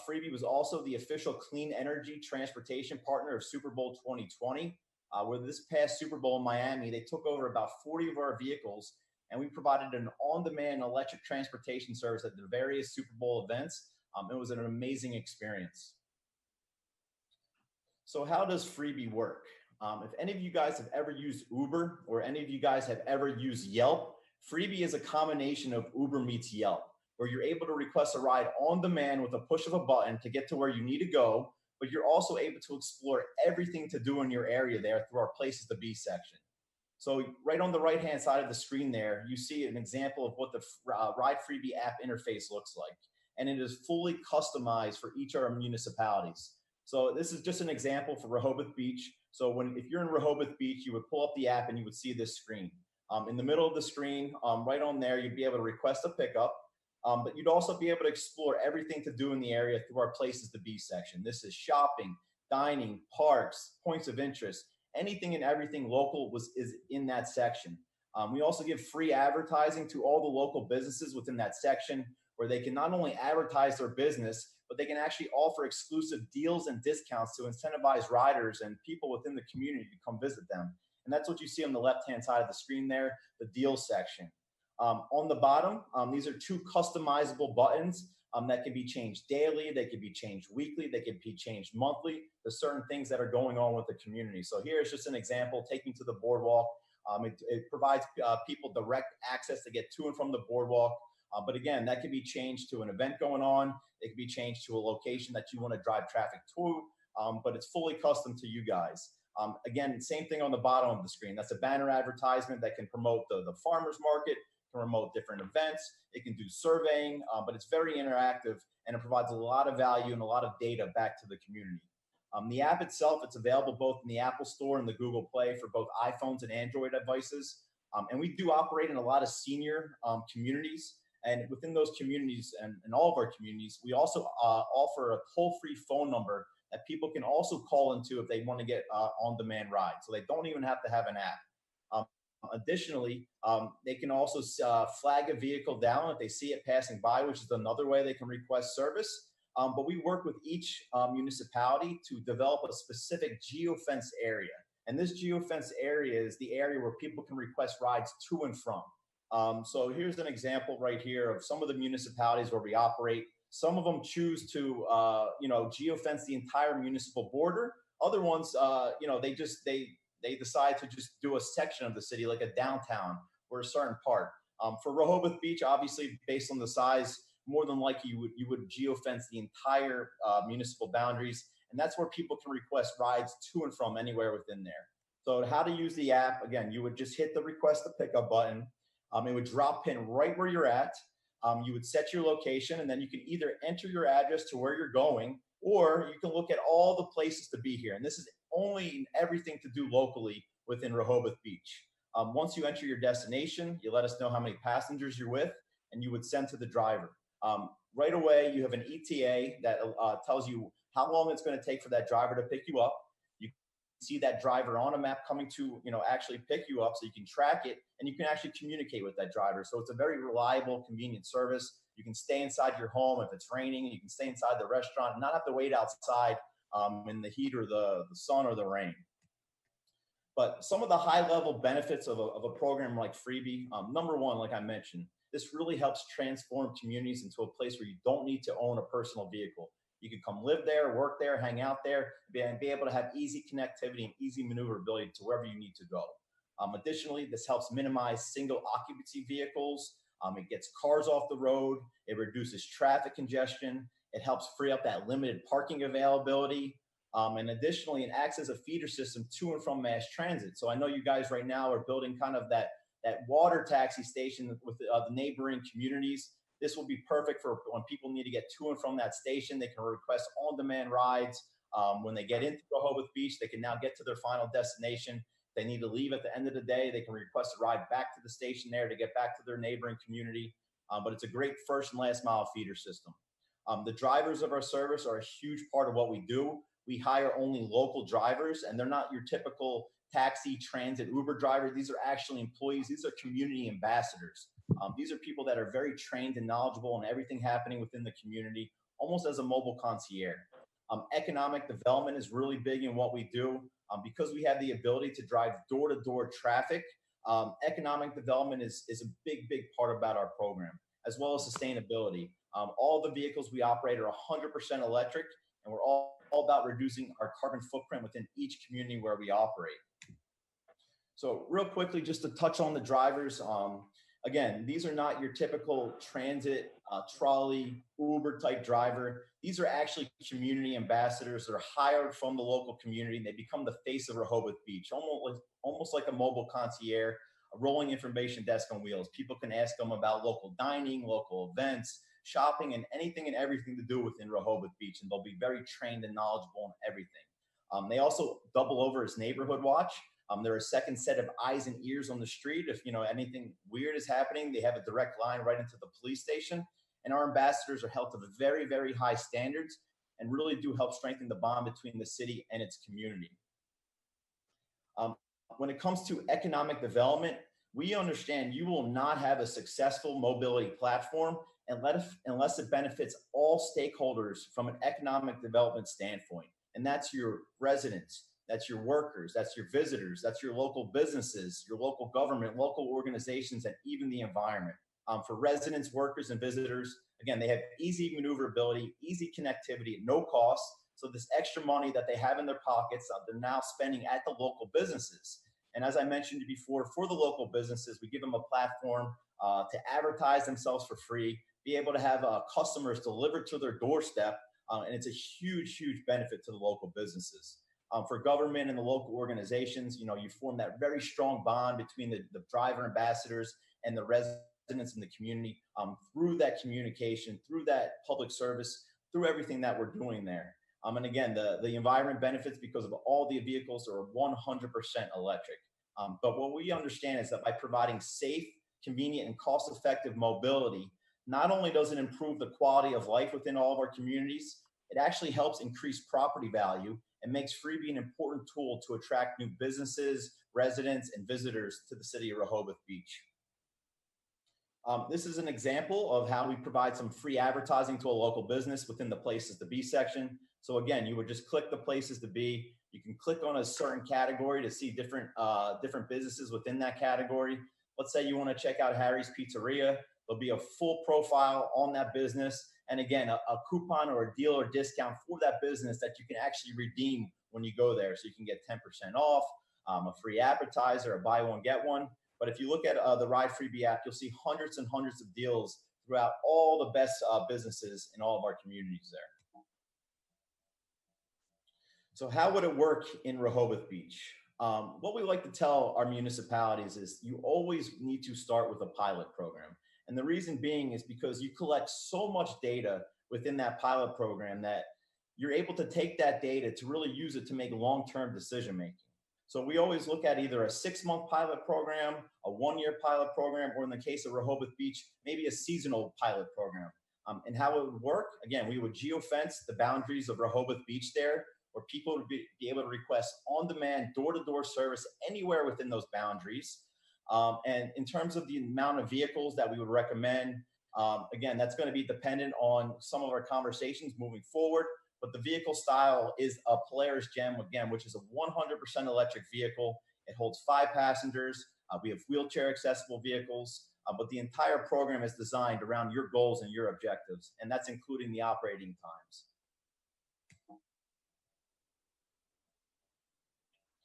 Freebie was also the official clean energy transportation partner of Super Bowl 2020, where this past Super Bowl in Miami, they took over about 40 of our vehicles, and we provided an on-demand electric transportation service at the various Super Bowl events. It was an amazing experience. So how does Freebie work? If any of you guys have ever used Uber or any of you guys have ever used Yelp, Freebie is a combination of Uber meets Yelp, where you're able to request a ride on demand with a push of a button to get to where you need to go, but you're also able to explore everything to do in your area there through our Places to Be section. So right on the right-hand side of the screen there, you see an example of what the Ride Freebie app interface looks like, and it is fully customized for each of our municipalities. So this is just an example for Rehoboth Beach. So if you're in Rehoboth Beach, you would pull up the app and you would see this screen. In the middle of the screen, right on there, you'd be able to request a pickup, but you'd also be able to explore everything to do in the area through our Places to Be section. This is shopping, dining, parks, points of interest, anything and everything local is in that section. We also give free advertising to all the local businesses within that section, where they can not only advertise their business, but they can actually offer exclusive deals and discounts to incentivize riders and people within the community to come visit them. And that's what you see on the left-hand side of the screen there, the deals section. On the bottom, these are two customizable buttons that can be changed daily, they can be changed weekly, they can be changed monthly. There's certain things that are going on with the community. So here's just an example, taking to the boardwalk. It provides people direct access to get to and from the boardwalk. But again, that can be changed to an event going on. It can be changed to a location that you want to drive traffic to, but it's fully custom to you guys. Again, same thing on the bottom of the screen. That's a banner advertisement that can promote the farmer's market, can promote different events. It can do surveying, but it's very interactive and it provides a lot of value and a lot of data back to the community. The app itself, it's available both in the Apple Store and the Google Play for both iPhones and Android devices. And we do operate in a lot of senior communities. And within those communities and all of our communities, we also offer a toll-free phone number that people can also call into if they want to get on-demand rides. So they don't even have to have an app. Additionally, they can also flag a vehicle down if they see it passing by, which is another way they can request service. But we work with each municipality to develop a specific geofence area. And this geofence area is the area where people can request rides to and from. So here's an example right here of some of the municipalities where we operate. Some of them choose to, geofence the entire municipal border. Other ones, they decide to just do a section of the city, like a downtown or a certain part. For Rehoboth Beach, obviously, based on the size, more than likely you would geofence the entire municipal boundaries, and that's where people can request rides to and from anywhere within there. So how to use the app, again, you would just hit the request to pick up button. It would drop pin right where you're at. You would set your location, and then you can either enter your address to where you're going, or you can look at all the places to be here. And this is only everything to do locally within Rehoboth Beach. Once you enter your destination, you let us know how many passengers you're with, and you would send to the driver. Right away, you have an ETA that tells you how long it's going to take for that driver to pick you up. You see that driver on a map coming to, actually pick you up, so you can track it and you can actually communicate with that driver. So it's a very reliable, convenient service. You can stay inside your home if it's raining. You can stay inside the restaurant and not have to wait outside in the heat or the sun or the rain. But some of the high-level benefits of a program like Freebie, number one, like I mentioned, this really helps transform communities into a place where you don't need to own a personal vehicle. You can come live there, work there, hang out there, and be able to have easy connectivity and easy maneuverability to wherever you need to go. Additionally, this helps minimize single occupancy vehicles. It gets cars off the road. It reduces traffic congestion. It helps free up that limited parking availability. And additionally, it acts as a feeder system to and from mass transit. So I know you guys right now are building kind of that water taxi station with the neighboring communities. This will be perfect for when people need to get to and from that station. They can request on-demand rides. When they get into Rehoboth Beach, they can now get to their final destination. If they need to leave at the end of the day, they can request a ride back to the station there to get back to their neighboring community. But it's a great first and last mile feeder system. The drivers of our service are a huge part of what we do. We hire only local drivers, and they're not your typical taxi, transit, Uber drivers. These are actually employees. These are community ambassadors. These are people that are very trained and knowledgeable in everything happening within the community, almost as a mobile concierge. Economic development is really big in what we do. Because we have the ability to drive door-to-door traffic, economic development is a big, big part about our program, as well as sustainability. All the vehicles we operate are 100% electric, and we're all about reducing our carbon footprint within each community where we operate. So real quickly, just to touch on the drivers, again, these are not your typical transit, trolley, Uber type driver. These are actually community ambassadors that are hired from the local community, and they become the face of Rehoboth Beach, almost like a mobile concierge, a rolling information desk on wheels. People can ask them about local dining, local events, shopping, and anything and everything to do within Rehoboth Beach, and they'll be very trained and knowledgeable in everything. They also double over as neighborhood watch. They're a second set of eyes and ears on the street. If anything weird is happening, they have a direct line right into the police station. And our ambassadors are held to very, very high standards and really do help strengthen the bond between the city and its community. When it comes to economic development, we understand you will not have a successful mobility platform unless it benefits all stakeholders from an economic development standpoint. And that's your residents, that's your workers, that's your visitors, that's your local businesses, your local government, local organizations, and even the environment. For residents, workers, and visitors, again, they have easy maneuverability, easy connectivity at no cost. So this extra money that they have in their pockets, they're now spending at the local businesses. And as I mentioned before, for the local businesses, we give them a platform to advertise themselves for free, be able to have customers delivered to their doorstep, and it's a huge, huge benefit to the local businesses. For government and the local organizations, you form that very strong bond between the driver ambassadors and the residents in the community through that communication, through that public service, through everything that we're doing there. And again, the environment benefits because of all the vehicles are 100% electric. But what we understand is that by providing safe, convenient, and cost-effective mobility, not only does it improve the quality of life within all of our communities, it actually helps increase property value and makes Freebie an important tool to attract new businesses, residents, and visitors to the city of Rehoboth Beach. This is an example of how we provide some free advertising to a local business within the Places to Be section. So again, you would just click the Places to Be. You can click on a certain category to see different businesses within that category. Let's say you want to check out Harry's Pizzeria. There'll be a full profile on that business. And again, a coupon or a deal or discount for that business that you can actually redeem when you go there. So you can get 10% off, a free appetizer, a buy one, get one. But if you look at the Ride Freebie app, you'll see hundreds and hundreds of deals throughout all the best businesses in all of our communities there. So how would it work in Rehoboth Beach? What we like to tell our municipalities is you always need to start with a pilot program. And the reason being is because you collect so much data within that pilot program that you're able to take that data to really use it to make long-term decision making. So we always look at either a 6-month pilot program, a 1-year pilot program, or in the case of Rehoboth Beach, maybe a seasonal pilot program. And how it would work, again, we would geofence the boundaries of Rehoboth Beach there, where people would be able to request on-demand, door-to-door service anywhere within those boundaries. And in terms of the amount of vehicles that we would recommend, again, that's going to be dependent on some of our conversations moving forward. But the vehicle style is a Polaris Gem, again, which is a 100% electric vehicle. It holds 5 passengers. We have wheelchair accessible vehicles, but the entire program is designed around your goals and your objectives, and that's including the operating times.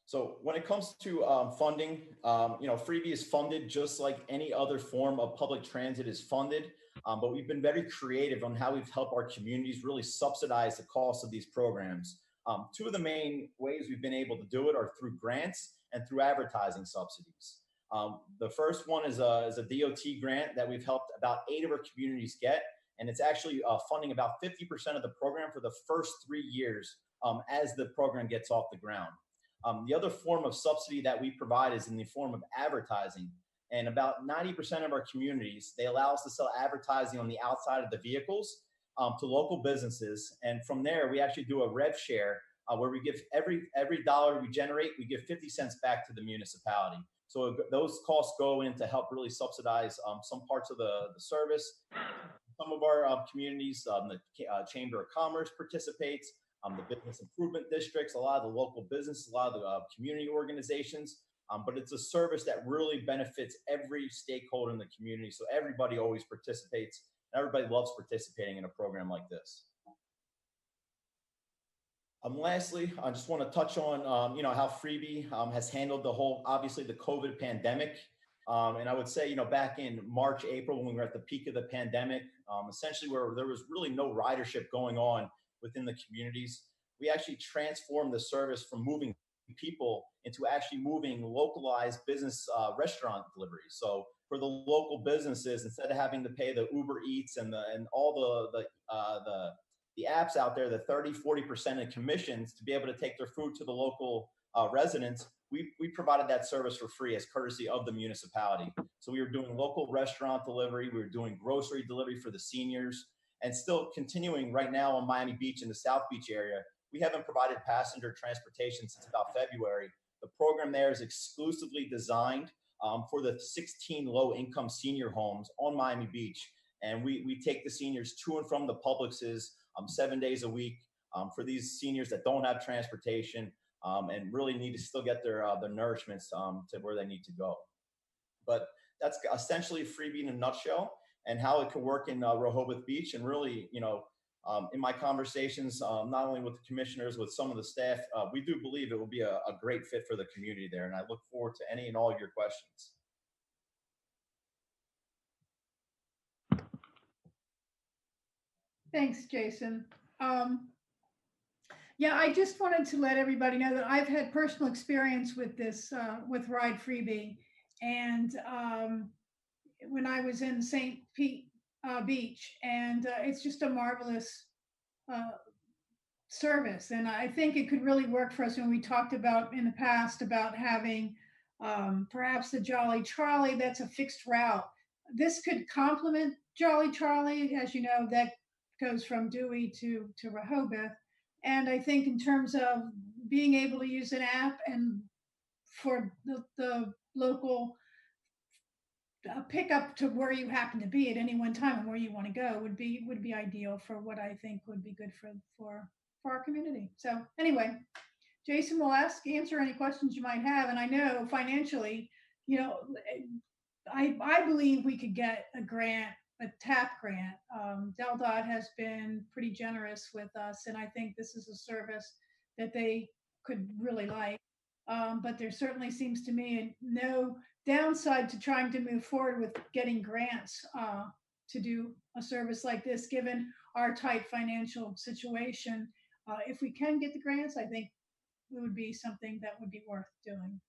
So when it comes to funding, freebie is funded just like any other form of public transit is funded. But we've been very creative on how we've helped our communities really subsidize the cost of these programs. 2 of the main ways we've been able to do it are through grants and through advertising subsidies. The first one is a DOT grant that we've helped about 8 of our communities get, and it's actually funding about 50% of the program for the first 3 years as the program gets off the ground. The other form of subsidy that we provide is in the form of advertising. And about 90% of our communities, they allow us to sell advertising on the outside of the vehicles to local businesses. And from there, we actually do a rev share where we give every dollar we generate, we give 50 cents back to the municipality. So those costs go in to help really subsidize some parts of the service. Some of our communities, the Chamber of Commerce participates, the business improvement districts, a lot of the local businesses, a lot of the community organizations. But it's a service that really benefits every stakeholder in the community. So everybody always participates. Everybody loves participating in a program like this. Lastly, I just want to touch on, how freebie has handled obviously the COVID pandemic. And I would say, back in March, April, when we were at the peak of the pandemic, essentially where there was really no ridership going on within the communities, we actually transformed the service from moving people into actually moving localized business restaurant deliveries. So for the local businesses, instead of having to pay the Uber Eats and all the apps out there, the 30-40% in commissions to be able to take their food to the local residents, we provided that service for free as courtesy of the municipality. So we were doing local restaurant delivery, we were doing grocery delivery for the seniors, and still continuing right now on Miami Beach in the South Beach area. We haven't provided passenger transportation since about February. The program there is exclusively designed for the 16 low-income senior homes on Miami Beach. And we take the seniors to and from the Publixes 7 days a week for these seniors that don't have transportation and really need to still get their nourishments to where they need to go. But that's essentially freebie in a nutshell and how it can work in Rehoboth Beach. And really, in my conversations, not only with the commissioners, with some of the staff, we do believe it will be a great fit for the community there. And I look forward to any and all of your questions. Thanks, Jason. Yeah, I just wanted to let everybody know that I've had personal experience with this, with Ride Freebie. And when I was in St. Pete Beach, and it's just a marvelous service. And I think it could really work for us when we talked about in the past about having perhaps the Jolly Trolley, that's a fixed route. This could complement Jolly Trolley, as you know, that goes from Dewey to Rehoboth. And I think in terms of being able to use an app and for the local pick up to where you happen to be at any one time and where you want to go would be ideal for what I think would be good for our community. So anyway, Jason will answer any questions you might have. And I know financially, I believe we could get a grant, a TAP grant. DelDOT has been pretty generous with us, and I think this is a service that they could really like. But there certainly seems to me no downside to trying to move forward with getting grants to do a service like this, given our tight financial situation. If we can get the grants, I think it would be something that would be worth doing.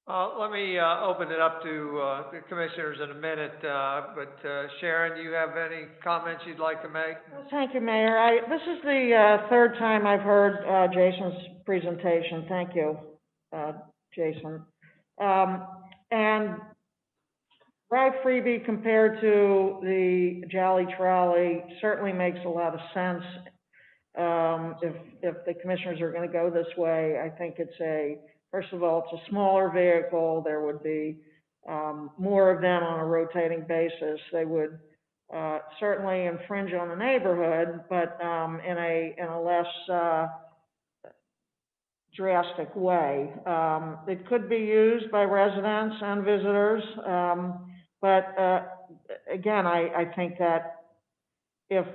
Let me open it up to the commissioners in a minute, but Sharon, do you have any comments you'd like to make? Thank you, Mayor. This is the third time I've heard Jason's presentation. Thank you, Jason. And Ride Freebie compared to the Jolly Trolley certainly makes a lot of sense. If the commissioners are going to go this way, I think first of all, it's a smaller vehicle. There would be more of them on a rotating basis. They would certainly infringe on the neighborhood, but in a less drastic way. It could be used by residents and visitors, but again, I think that if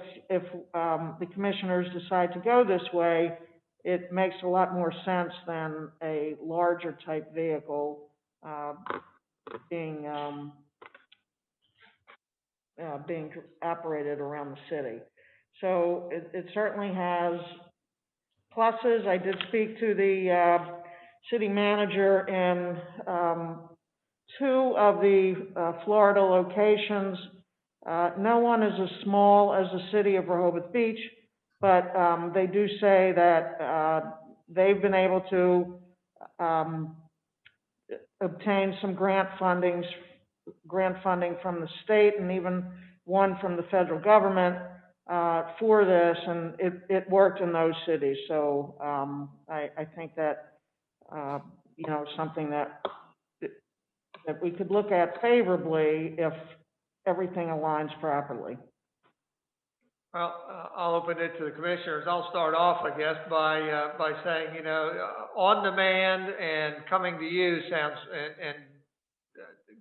the commissioners decide to go this way, it makes a lot more sense than a larger type vehicle being operated around the city. So it certainly has pluses. I did speak to the city manager in 2 of the Florida locations. No one is as small as the city of Rehoboth Beach, but they do say that they've been able to obtain some grant funding from the state and even one from the federal government for this, and it worked in those cities. So I think that something that we could look at favorably if everything aligns properly. Well, I'll open it to the commissioners. I'll start off, I guess, by saying, on demand and coming to you sounds, and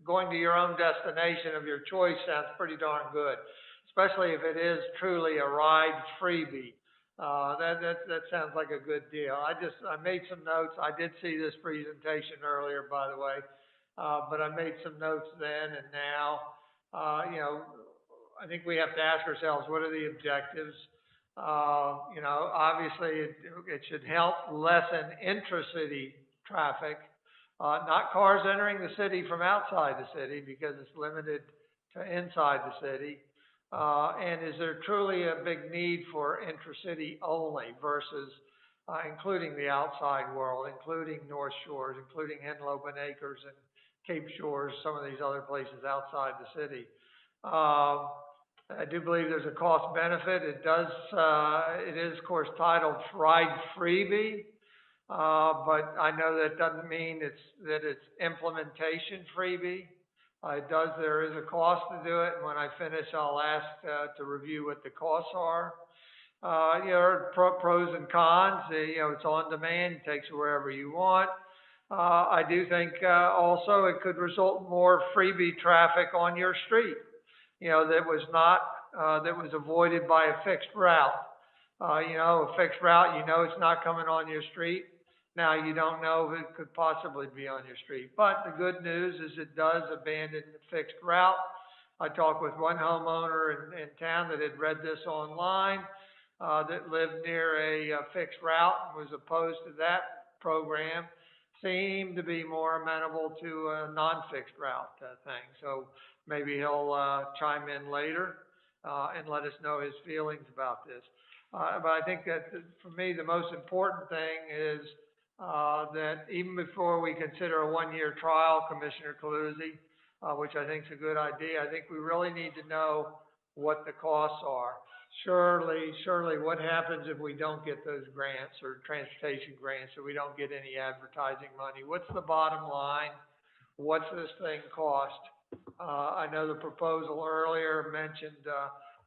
going to your own destination of your choice sounds pretty darn good, especially if it is truly a ride freebie. That sounds like a good deal. I made some notes. I did see this presentation earlier, by the way, but I made some notes then and now. I think we have to ask ourselves, what are the objectives? Obviously it should help lessen intracity traffic, not cars entering the city from outside the city because it's limited to inside the city. And is there truly a big need for intracity only versus including the outside world, including North Shores, including Henlopen Acres and Cape Shores, some of these other places outside the city? I do believe there's a cost benefit. It is of course titled Ride Freebie, but I know that doesn't mean it's implementation freebie. There is a cost to do it, and when I finish, I'll ask to review what the costs are. There are pros and cons. It's on demand, it takes you wherever you want. I do think also it could result in more freebie traffic on your street. That was avoided by a fixed route. A fixed route, it's not coming on your street. Now you don't know if it could possibly be on your street. But the good news is it does abandon the fixed route. I talked with one homeowner in town that had read this online, that lived near a fixed route and was opposed to that program. Seemed to be more amenable to a non-fixed route thing. So maybe he'll chime in later and let us know his feelings about this. But I think that for me, the most important thing is that even before we consider a one-year trial, Commissioner Coluzzi, which I think is a good idea, I think we really need to know what the costs are. Surely, what happens if we don't get those grants or transportation grants, or we don't get any advertising money? What's the bottom line? What's this thing cost? I know the proposal earlier mentioned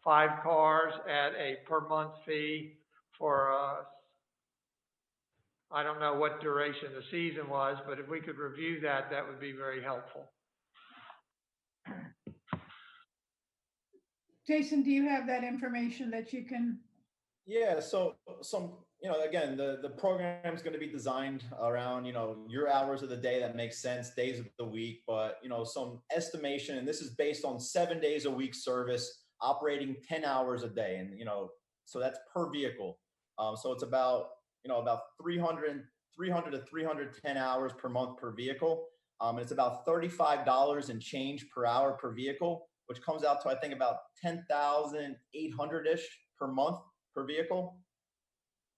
5 cars at a per month fee for I don't know what duration the season was, but if we could review that, that would be very helpful. Jason, do you have that information that you can? Yeah, so again, the program is going to be designed around, your hours of the day that makes sense, days of the week, but, some estimation, and this is based on 7 days a week service, operating 10 hours a day. And, so that's per vehicle. So it's about, about 300 to 310 hours per month per vehicle. And it's about $35 and change per hour per vehicle, which comes out to, I think, about 10,800-ish per month per vehicle,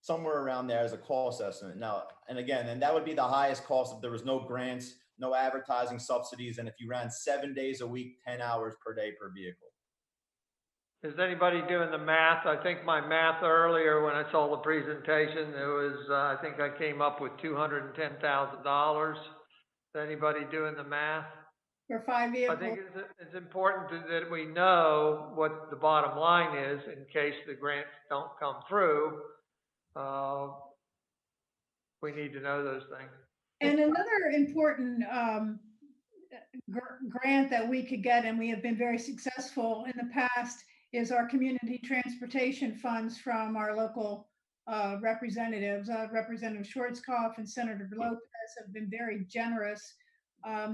somewhere around there as a cost estimate. Now, and that would be the highest cost if there was no grants, no advertising subsidies, and if you ran 7 days a week, 10 hours per day per vehicle. Is anybody doing the math? I think my math earlier when I saw the presentation, it was, I think I came up with $210,000. Is anybody doing the math? For 5 I vehicles. think it's important that we know what the bottom line is in case the grants don't come through. We need to know those things. And another important grant that we could get, and we have been very successful in the past, is our community transportation funds from our local representatives. Representative Schwarzkopf and Senator Lopez have been very generous,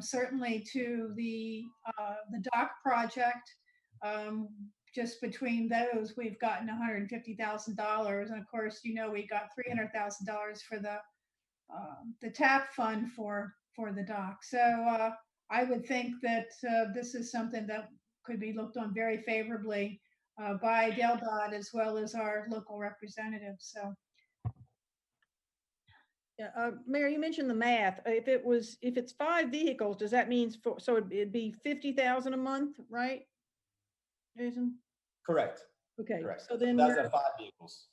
certainly to the dock project. Just between those, we've gotten $150,000, and of course, we got $300,000 for the TAP fund for the dock. So I would think that this is something that could be looked on very favorably by DelDOT as well as our local representatives. So. Yeah, Mayor, you mentioned the math. If it's 5 vehicles, does that mean so it'd be 50,000 a month, right, Jason? Correct. Okay. Correct. So then that's at 5 vehicles.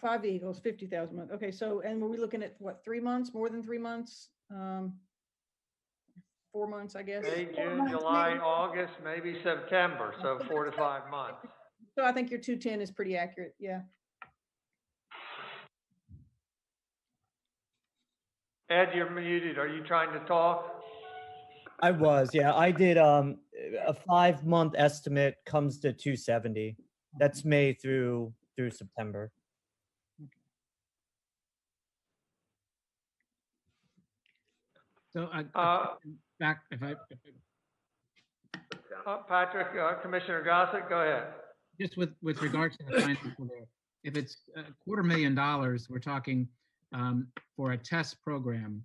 5 vehicles, 50,000 a month. Okay. So, and were we looking at what, 3 months, more than 3 months? 4 months, I guess. May, June, July, August, maybe September. So 4 to 5 months. So I think your 210 is pretty accurate. Yeah. Ed, you're muted. Are you trying to talk? I was, yeah. I did a 5-month estimate comes to 270. That's May through September. So back, Patrick, Commissioner Gossett, go ahead. just with regards to the financial there, if it's $250,000, we're talking for a test program.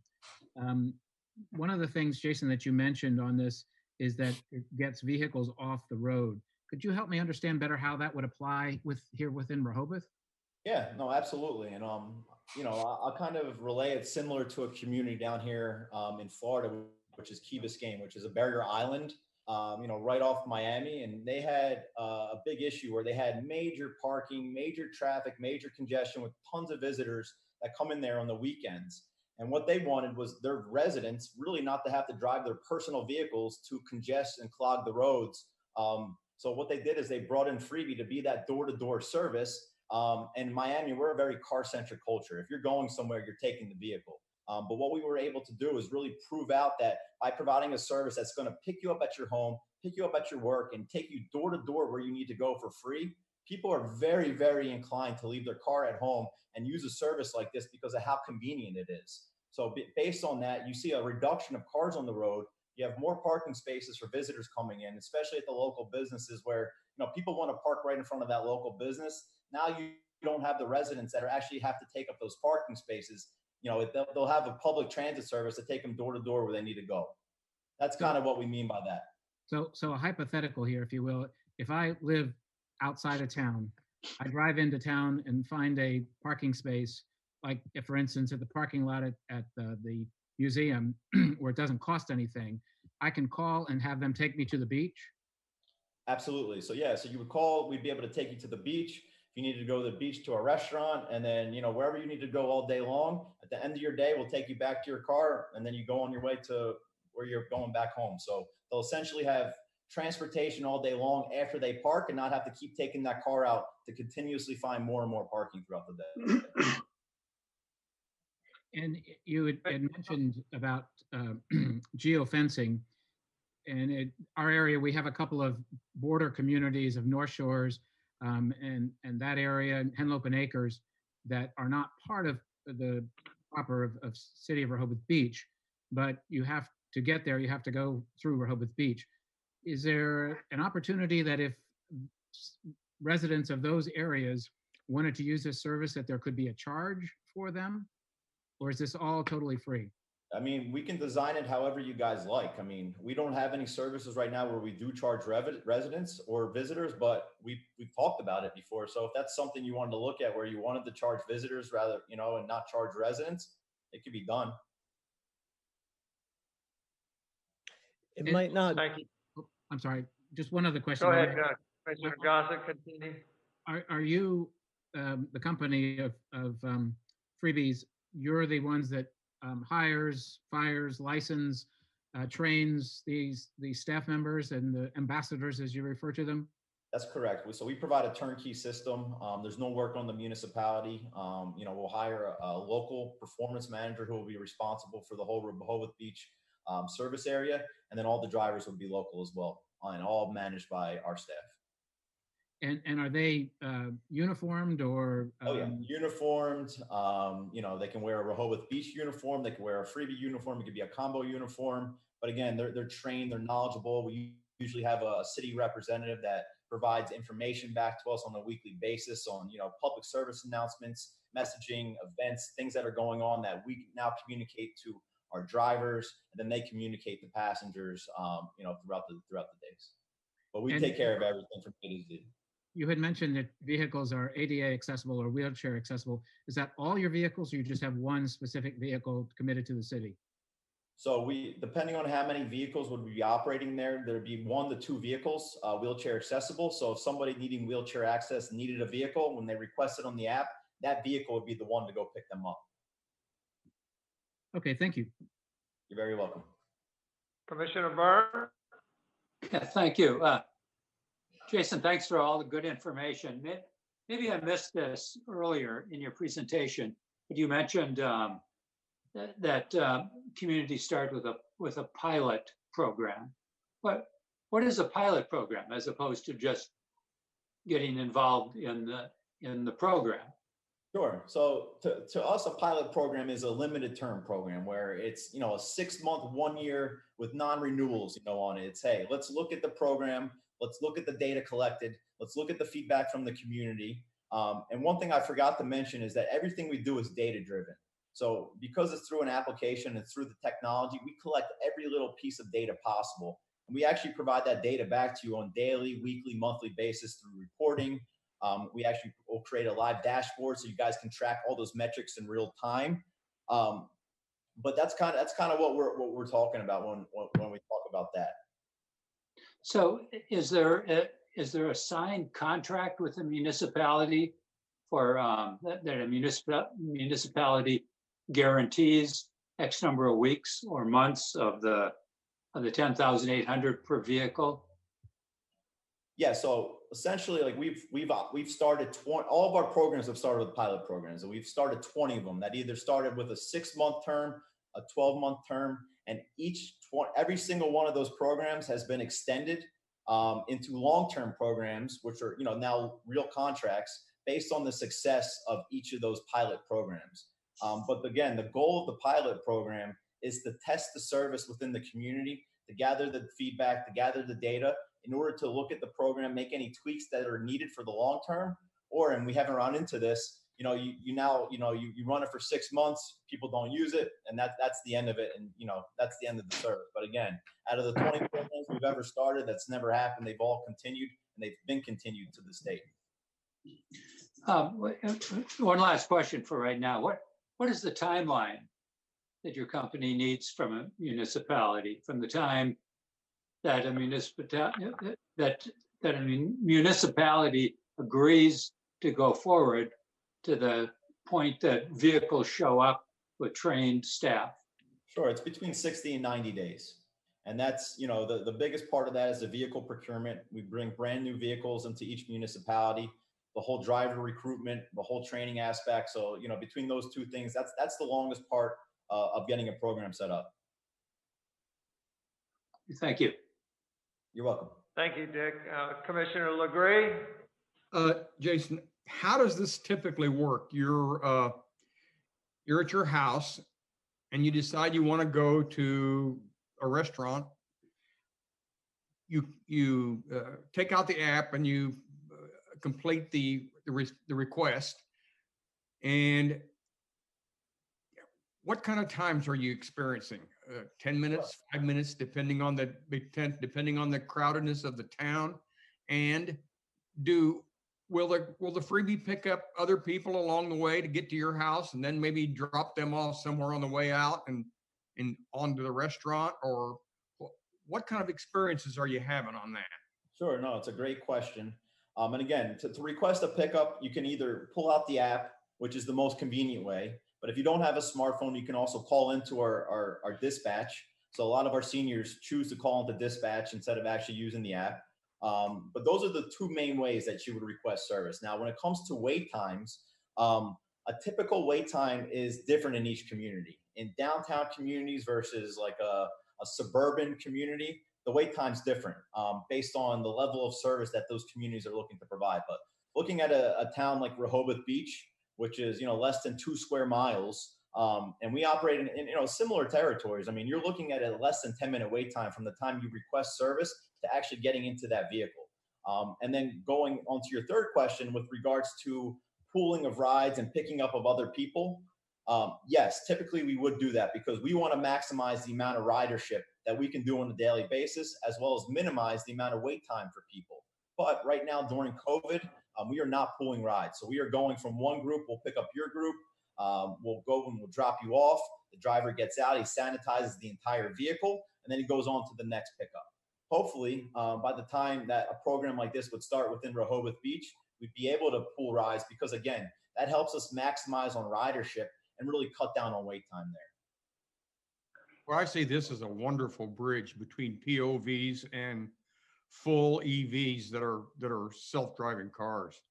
One of the things, Jason, that you mentioned on this is that it gets vehicles off the road. Could you help me understand better how that would apply here within Rehoboth? Yeah, no, absolutely. And, I'll kind of relay it similar to a community down here in Florida, which is Key Biscayne, which is a barrier island, right off Miami. And they had a big issue where they had major parking, major traffic, major congestion with tons of visitors that come in there on the weekends. And what they wanted was their residents really not to have to drive their personal vehicles to congest and clog the roads. So what they did is they brought in Freebee to be that door-to-door service. In Miami, we're a very car-centric culture. If you're going somewhere, you're taking the vehicle. But what we were able to do is really prove out that by providing a service that's going to pick you up at your home, pick you up at your work, and take you door-to-door where you need to go for free, people are very, very inclined to leave their car at home and use a service like this because of how convenient it is. So based on that, you see a reduction of cars on the road. You have more parking spaces for visitors coming in, especially at the local businesses where people want to park right in front of that local business. Now you don't have the residents that actually have to take up those parking spaces. They'll have a public transit service to take them door to door where they need to go. That's kind of what we mean by that. So a hypothetical here, if you will. If I live outside of town, I drive into town and find a parking space, like if, for instance, at the parking lot at the museum where it doesn't cost anything, I can call and have them take me to the beach? Absolutely. So you would call, we'd be able to take you to the beach. If you needed to go to the beach, to a restaurant, and then, wherever you need to go all day long, at the end of your day, we'll take you back to your car, and then you go on your way to where you're going back home. So they'll essentially have transportation all day long after they park and not have to keep taking that car out to continuously find more and more parking throughout the day. And you had mentioned about geofencing. And our area, we have a couple of border communities of North Shores and that area, Henlopen Acres, that are not part of the proper of City of Rehoboth Beach, but you have to get there, you have to go through Rehoboth Beach. Is there an opportunity that if residents of those areas wanted to use this service, that there could be a charge for them? Or is this all totally free? I mean, we can design it however you guys like. I mean, we don't have any services right now where we do charge residents or visitors, but we've talked about it before. So if that's something you wanted to look at, where you wanted to charge visitors rather, you know, and not charge residents, it could be done. It might not. Thank you. I'm sorry, just one other question. Go ahead, Commissioner Gossett, continue. Are you, the company of freebies, you're the ones that hires, fires, license, trains these staff members and the ambassadors, as you refer to them? That's correct. So we provide a turnkey system. There's no work on the municipality. You know, we'll hire a local performance manager who will be responsible for the whole Rehoboth Beach service area, and then all the drivers will be local as well, and all managed by our staff. And are they uniformed or? Oh yeah, uniformed. You know, they can wear a Rehoboth Beach uniform. They can wear a freebie uniform. It could be a combo uniform. But again, they're trained. They're knowledgeable. We usually have a city representative that provides information back to us on a weekly basis on, you know, public service announcements, messaging, events, things that are going on that we now communicate to our drivers, and then they communicate to passengers, you know, throughout the days. But we take care of everything from A to Z. You had mentioned that vehicles are ADA accessible or wheelchair accessible. Is that all your vehicles, or you just have one specific vehicle committed to the city? So we, depending on how many vehicles would be operating there, there'd be 1 to 2 vehicles wheelchair accessible. So if somebody needing wheelchair access needed a vehicle, when they request it on the app, that vehicle would be the one to go pick them up. Okay, thank you. You're very welcome. Commissioner Byrne? Yeah, thank you. Jason, thanks for all the good information. Maybe I missed this earlier in your presentation, but you mentioned that communities start with a pilot program. What is a pilot program as opposed to just getting involved in the program? Sure. So to us, a pilot program is a limited term program where it's, you know, a 6-month, 1 year with non-renewals, you know, on it. It's, hey, let's look at the program. Let's look at the data collected. Let's look at the feedback from the community. And one thing I forgot to mention is that everything we do is data driven. So because it's through an application and through the technology, we collect every little piece of data possible. And we actually provide that data back to you on daily, weekly, monthly basis through reporting. We actually will create a live dashboard so you guys can track all those metrics in real time. But that's kind of what we're talking about when we talk about that. So is there a signed contract with the municipality for that a municipality guarantees X number of weeks or months of the 10,800 per vehicle? Yeah, so essentially, like we've started all of our programs have started with pilot programs, and we've started 20 of them that either started with a 6-month term, a 12-month term, and every single one of those programs has been extended into long-term programs, which are, you know, now real contracts based on the success of each of those pilot programs. But again, the goal of the pilot program is to test the service within the community, to gather the feedback, to gather the data in order to look at the program, make any tweaks that are needed for the long term. Or, and we haven't run into this, you know, you run it for 6 months, people don't use it, and that's the end of it. And, you know, that's the end of the service. But again, out of the 20 programs we've ever started, that's never happened. They've all continued, and they've been continued to this date. One last question for right now. What is the timeline that your company needs from a municipality, from the time that a municipality agrees to go forward to the point that vehicles show up with trained staff? Sure, it's between 60 and 90 days. And that's, you know, the biggest part of that is the vehicle procurement. We bring brand new vehicles into each municipality, the whole driver recruitment, the whole training aspect. So, you know, between those two things, that's the longest part of getting a program set up. Thank you. You're welcome. Thank you, Dick. Commissioner Lagree? Jason, how does this typically work? You're at your house and you decide you want to go to a restaurant. You take out the app and you complete the request. And what kind of times are you experiencing? 10 minutes, 5 minutes, depending on the depending on the crowdedness of the town? And will the freebie pick up other people along the way to get to your house and then maybe drop them off somewhere on the way out and onto the restaurant? Or what kind of experiences are you having on that? Sure, no, it's a great question. And again, to request a pickup, you can either pull out the app, which is the most convenient way. But if you don't have a smartphone, you can also call into our dispatch. So a lot of our seniors choose to call into dispatch instead of actually using the app. But those are the two main ways that you would request service. Now, when it comes to wait times, a typical wait time is different in each community. In downtown communities versus like a suburban community, the wait time's different based on the level of service that those communities are looking to provide. But looking at a town like Rehoboth Beach, which is less than 2 square miles, and we operate in similar territories. I mean, you're looking at a less than 10-minute wait time from the time you request service to actually getting into that vehicle. And then going on to your third question with regards to pooling of rides and picking up of other people, yes, typically we would do that because we want to maximize the amount of ridership that we can do on a daily basis, as well as minimize the amount of wait time for people. But right now during COVID, we are not pooling rides. So we are going from one group, we'll pick up your group, we'll go and we'll drop you off. The driver gets out, he sanitizes the entire vehicle, and then he goes on to the next pickup. Hopefully, by the time that a program like this would start within Rehoboth Beach, we'd be able to pool rides because, again, that helps us maximize on ridership and really cut down on wait time there. Well, I see this as a wonderful bridge between POVs and full EVs that are self-driving cars.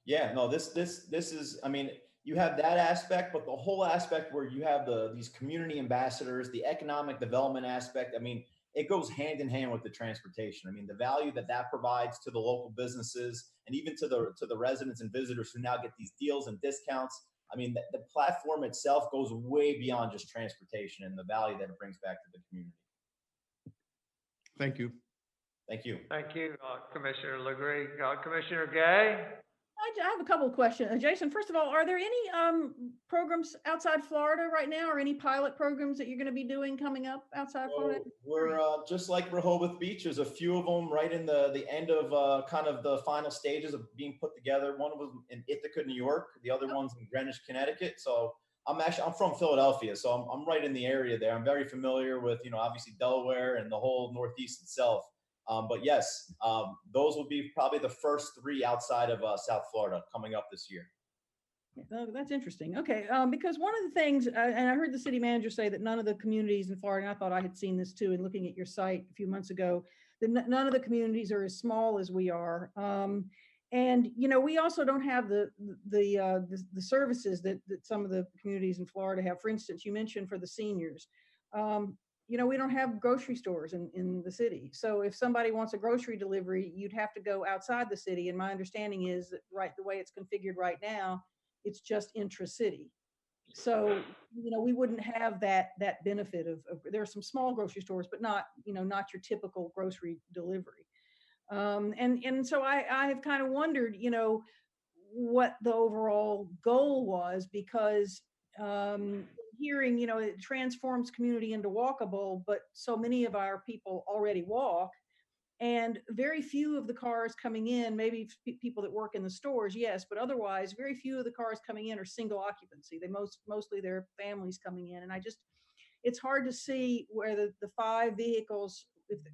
Yeah, no, this is, I mean, you have that aspect, but the whole aspect where you have these community ambassadors, the economic development aspect, I mean, it goes hand in hand with the transportation. I mean, the value that provides to the local businesses and even to the residents and visitors who now get these deals and discounts. I mean, the platform itself goes way beyond just transportation and the value that it brings back to the community. Thank you. Thank you. Thank you, Commissioner Lagree. Commissioner Gay? I have a couple of questions. Jason, first of all, are there any programs outside Florida right now, or any pilot programs that you're going to be doing coming up outside Florida? We're just like Rehoboth Beach. There's a few of them right in the end of kind of the final stages of being put together. One of them in Ithaca, New York. The other one's in Greenwich, Connecticut. So I'm from Philadelphia, so I'm right in the area there. I'm very familiar with, obviously Delaware and the whole Northeast itself. But yes, those will be probably the first 3 outside of South Florida coming up this year. That's interesting. Okay, because one of the things, and I heard the city manager say that none of the communities in Florida, and I thought I had seen this too in looking at your site a few months ago, that none of the communities are as small as we are. And we also don't have the services that some of the communities in Florida have. For instance, you mentioned for the seniors. We don't have grocery stores in the city. So if somebody wants a grocery delivery, you'd have to go outside the city. And my understanding is that the way it's configured right now, it's just intra-city. So, we wouldn't have that benefit of there are some small grocery stores, but not your typical grocery delivery. And so I have kind of wondered, what the overall goal was, because hearing, it transforms community into walkable, but so many of our people already walk, and very few of the cars coming in, maybe people that work in the stores, yes, but otherwise, very few of the cars coming in are single occupancy. Mostly they're families coming in, and it's hard to see where the 5 vehicles,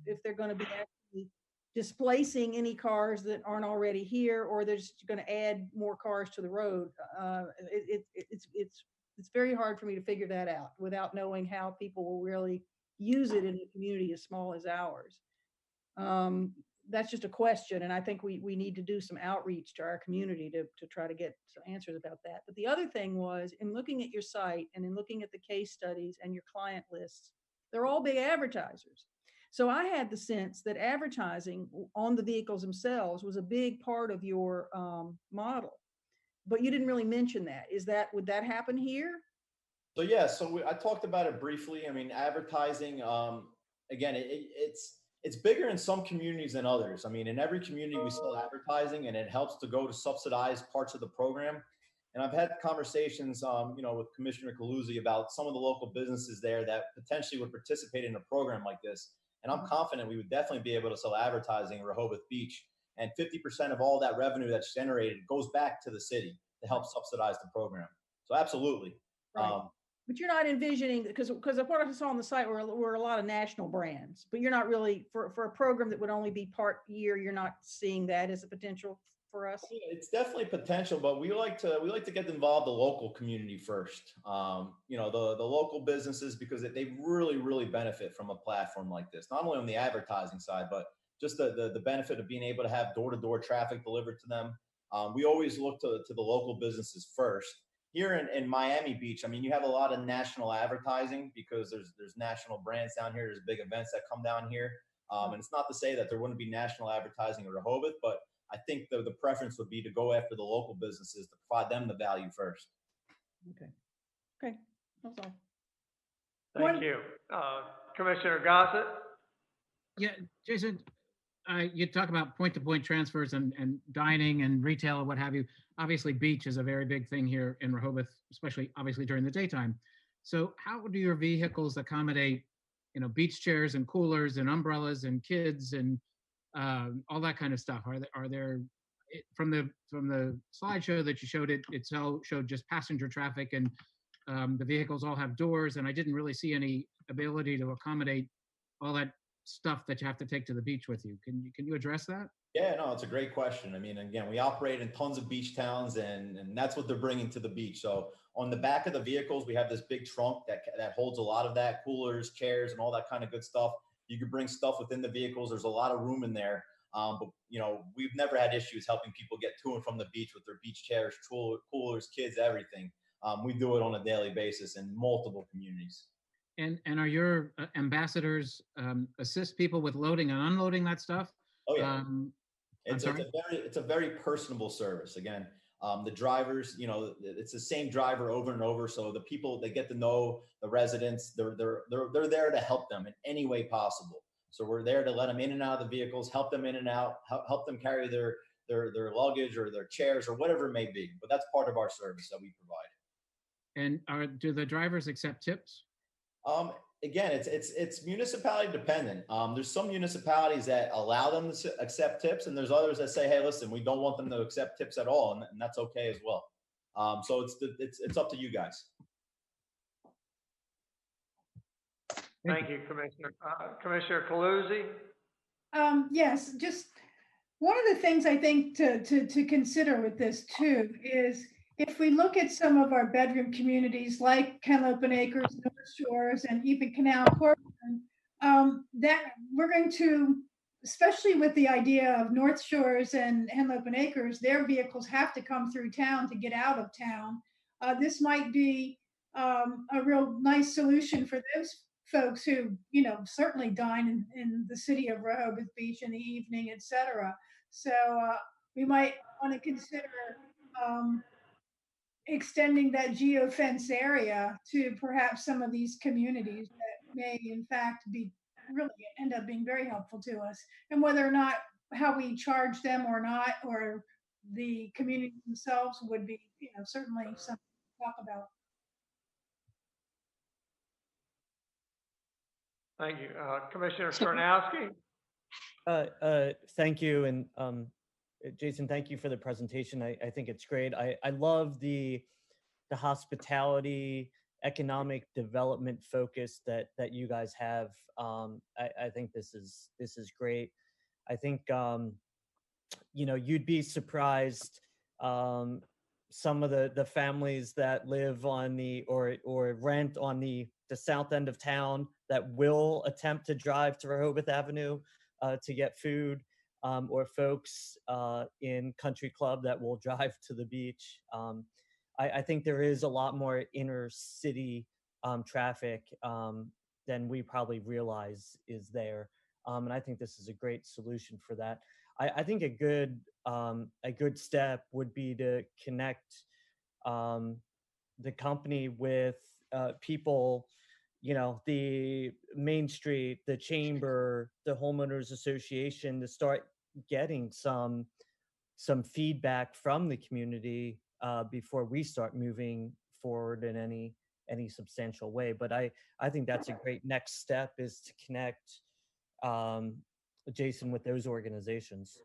if they're going to be actually displacing any cars that aren't already here, or they're just going to add more cars to the road. It's very hard for me to figure that out without knowing how people will really use it in a community as small as ours. That's just a question, and I think we need to do some outreach to our community to try to get some answers about that. But the other thing was, in looking at your site and in looking at the case studies and your client lists, they're all big advertisers. So I had the sense that advertising on the vehicles themselves was a big part of your model, but you didn't really mention that. Would that happen here? So yeah, I talked about it briefly. I mean, advertising, again, It's bigger in some communities than others. I mean, in every community we sell advertising, and it helps to go to subsidize parts of the program. And I've had conversations, with Commissioner Coluzzi about some of the local businesses there that potentially would participate in a program like this. And I'm confident we would definitely be able to sell advertising in Rehoboth Beach. And 50% of all that revenue that's generated goes back to the city to help subsidize the program. So absolutely. Right. But you're not envisioning, because of what I saw on the site were a lot of national brands, but you're not really, for a program that would only be part year, you're not seeing that as a potential for us? It's definitely potential, but we like to get involved the local community first. The local businesses, because they really benefit from a platform like this, not only on the advertising side, but just the benefit of being able to have door-to-door traffic delivered to them. We always look to the local businesses first. Here in Miami Beach, I mean, you have a lot of national advertising because there's national brands down here. There's big events that come down here. And it's not to say that there wouldn't be national advertising in Rehoboth, but I think the preference would be to go after the local businesses to provide them the value first. Okay, that's all. Thank you. Commissioner Gossett? Yeah, Jason, you talk about point-to-point transfers and dining and retail and what have you. Obviously, beach is a very big thing here in Rehoboth, especially obviously during the daytime. So how do your vehicles accommodate, beach chairs and coolers and umbrellas and kids and all that kind of stuff? Are there from the slideshow that you showed, it showed just passenger traffic, and the vehicles all have doors, and I didn't really see any ability to accommodate all that stuff that you have to take to the beach with you. Can you address that? Yeah, no, it's a great question. I mean, again, we operate in tons of beach towns, and that's what they're bringing to the beach. So on the back of the vehicles, we have this big trunk that holds a lot of that, coolers, chairs, and all that kind of good stuff. You can bring stuff within the vehicles. There's a lot of room in there. But we've never had issues helping people get to and from the beach with their beach chairs, coolers, kids, everything. We do it on a daily basis in multiple communities. And are your ambassadors assist people with loading and unloading that stuff? Oh yeah. It's a very personable service. Again, the drivers, it's the same driver over and over. So the people, they get to know the residents. They're there to help them in any way possible. So we're there to let them in and out of the vehicles, help them in and out, help them carry their luggage or their chairs or whatever it may be. But that's part of our service that we provide. And do the drivers accept tips? Again, it's municipality dependent. There's some municipalities that allow them to accept tips, and there's others that say, "Hey, listen, we don't want them to accept tips at all," and that's okay as well. So it's up to you guys. Thank you, Commissioner. Commissioner Coluzzi? Yes, just one of the things I think to consider with this too is if we look at some of our bedroom communities like Henlopen Acres, North Shores, and even Canal Corcoran, that we're going to, especially with the idea of North Shores and Henlopen Acres, their vehicles have to come through town to get out of town. This might be a real nice solution for those folks who, certainly dine in the city of Rehoboth Beach in the evening, etc. So we might want to consider extending that geofence area to perhaps some of these communities that may in fact be really end up being very helpful to us. And whether or not how we charge them or not, or the community themselves would be, certainly something to talk about. Thank you. Commissioner Chrzanowski? Thank you. And Jason, thank you for the presentation. I think it's great. I love the hospitality, economic development focus that you guys have. I think this is great. I think you'd be surprised some of the families that live on the or rent on the south end of town that will attempt to drive to Rehoboth Avenue to get food, or folks in Country Club that will drive to the beach. I think there is a lot more inner city traffic than we probably realize is there. And I think this is a great solution for that. I think a good step would be to connect the company with people you know, the Main Street, the Chamber, the Homeowners Association to start getting some feedback from the community before we start moving forward in any substantial way. But I think that's a great next step, is to connect Jason with those organizations.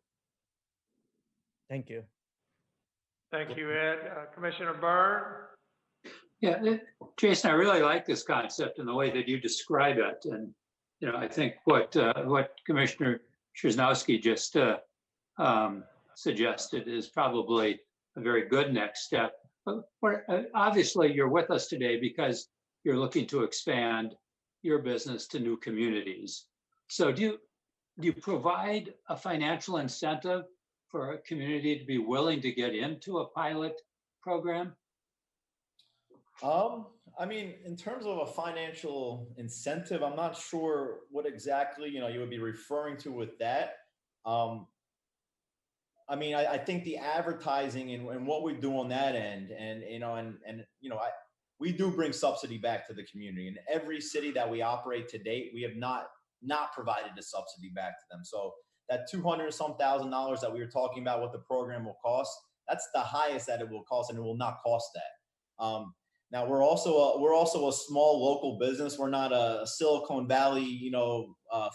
Thank you. Thank you, Ed. Commissioner Byrne? Yeah, Jason, I really like this concept and the way that you describe it. And, you know, I think what Commissioner Chrzanowski just suggested is probably a very good next step. But obviously, you're with us today because you're looking to expand your business to new communities. So do you provide a financial incentive for a community to be willing to get into a pilot program? I mean, in terms of a financial incentive, I'm not sure what exactly, you would be referring to with that. I mean, I think the advertising and what we do on that end, and we do bring subsidy back to the community. In every city that we operate to date, we have not provided the subsidy back to them. So that $200-some thousand that we were talking about, what the program will cost, that's the highest that it will cost, and it will not cost that. Now we're also a small local business. We're not a Silicon Valley,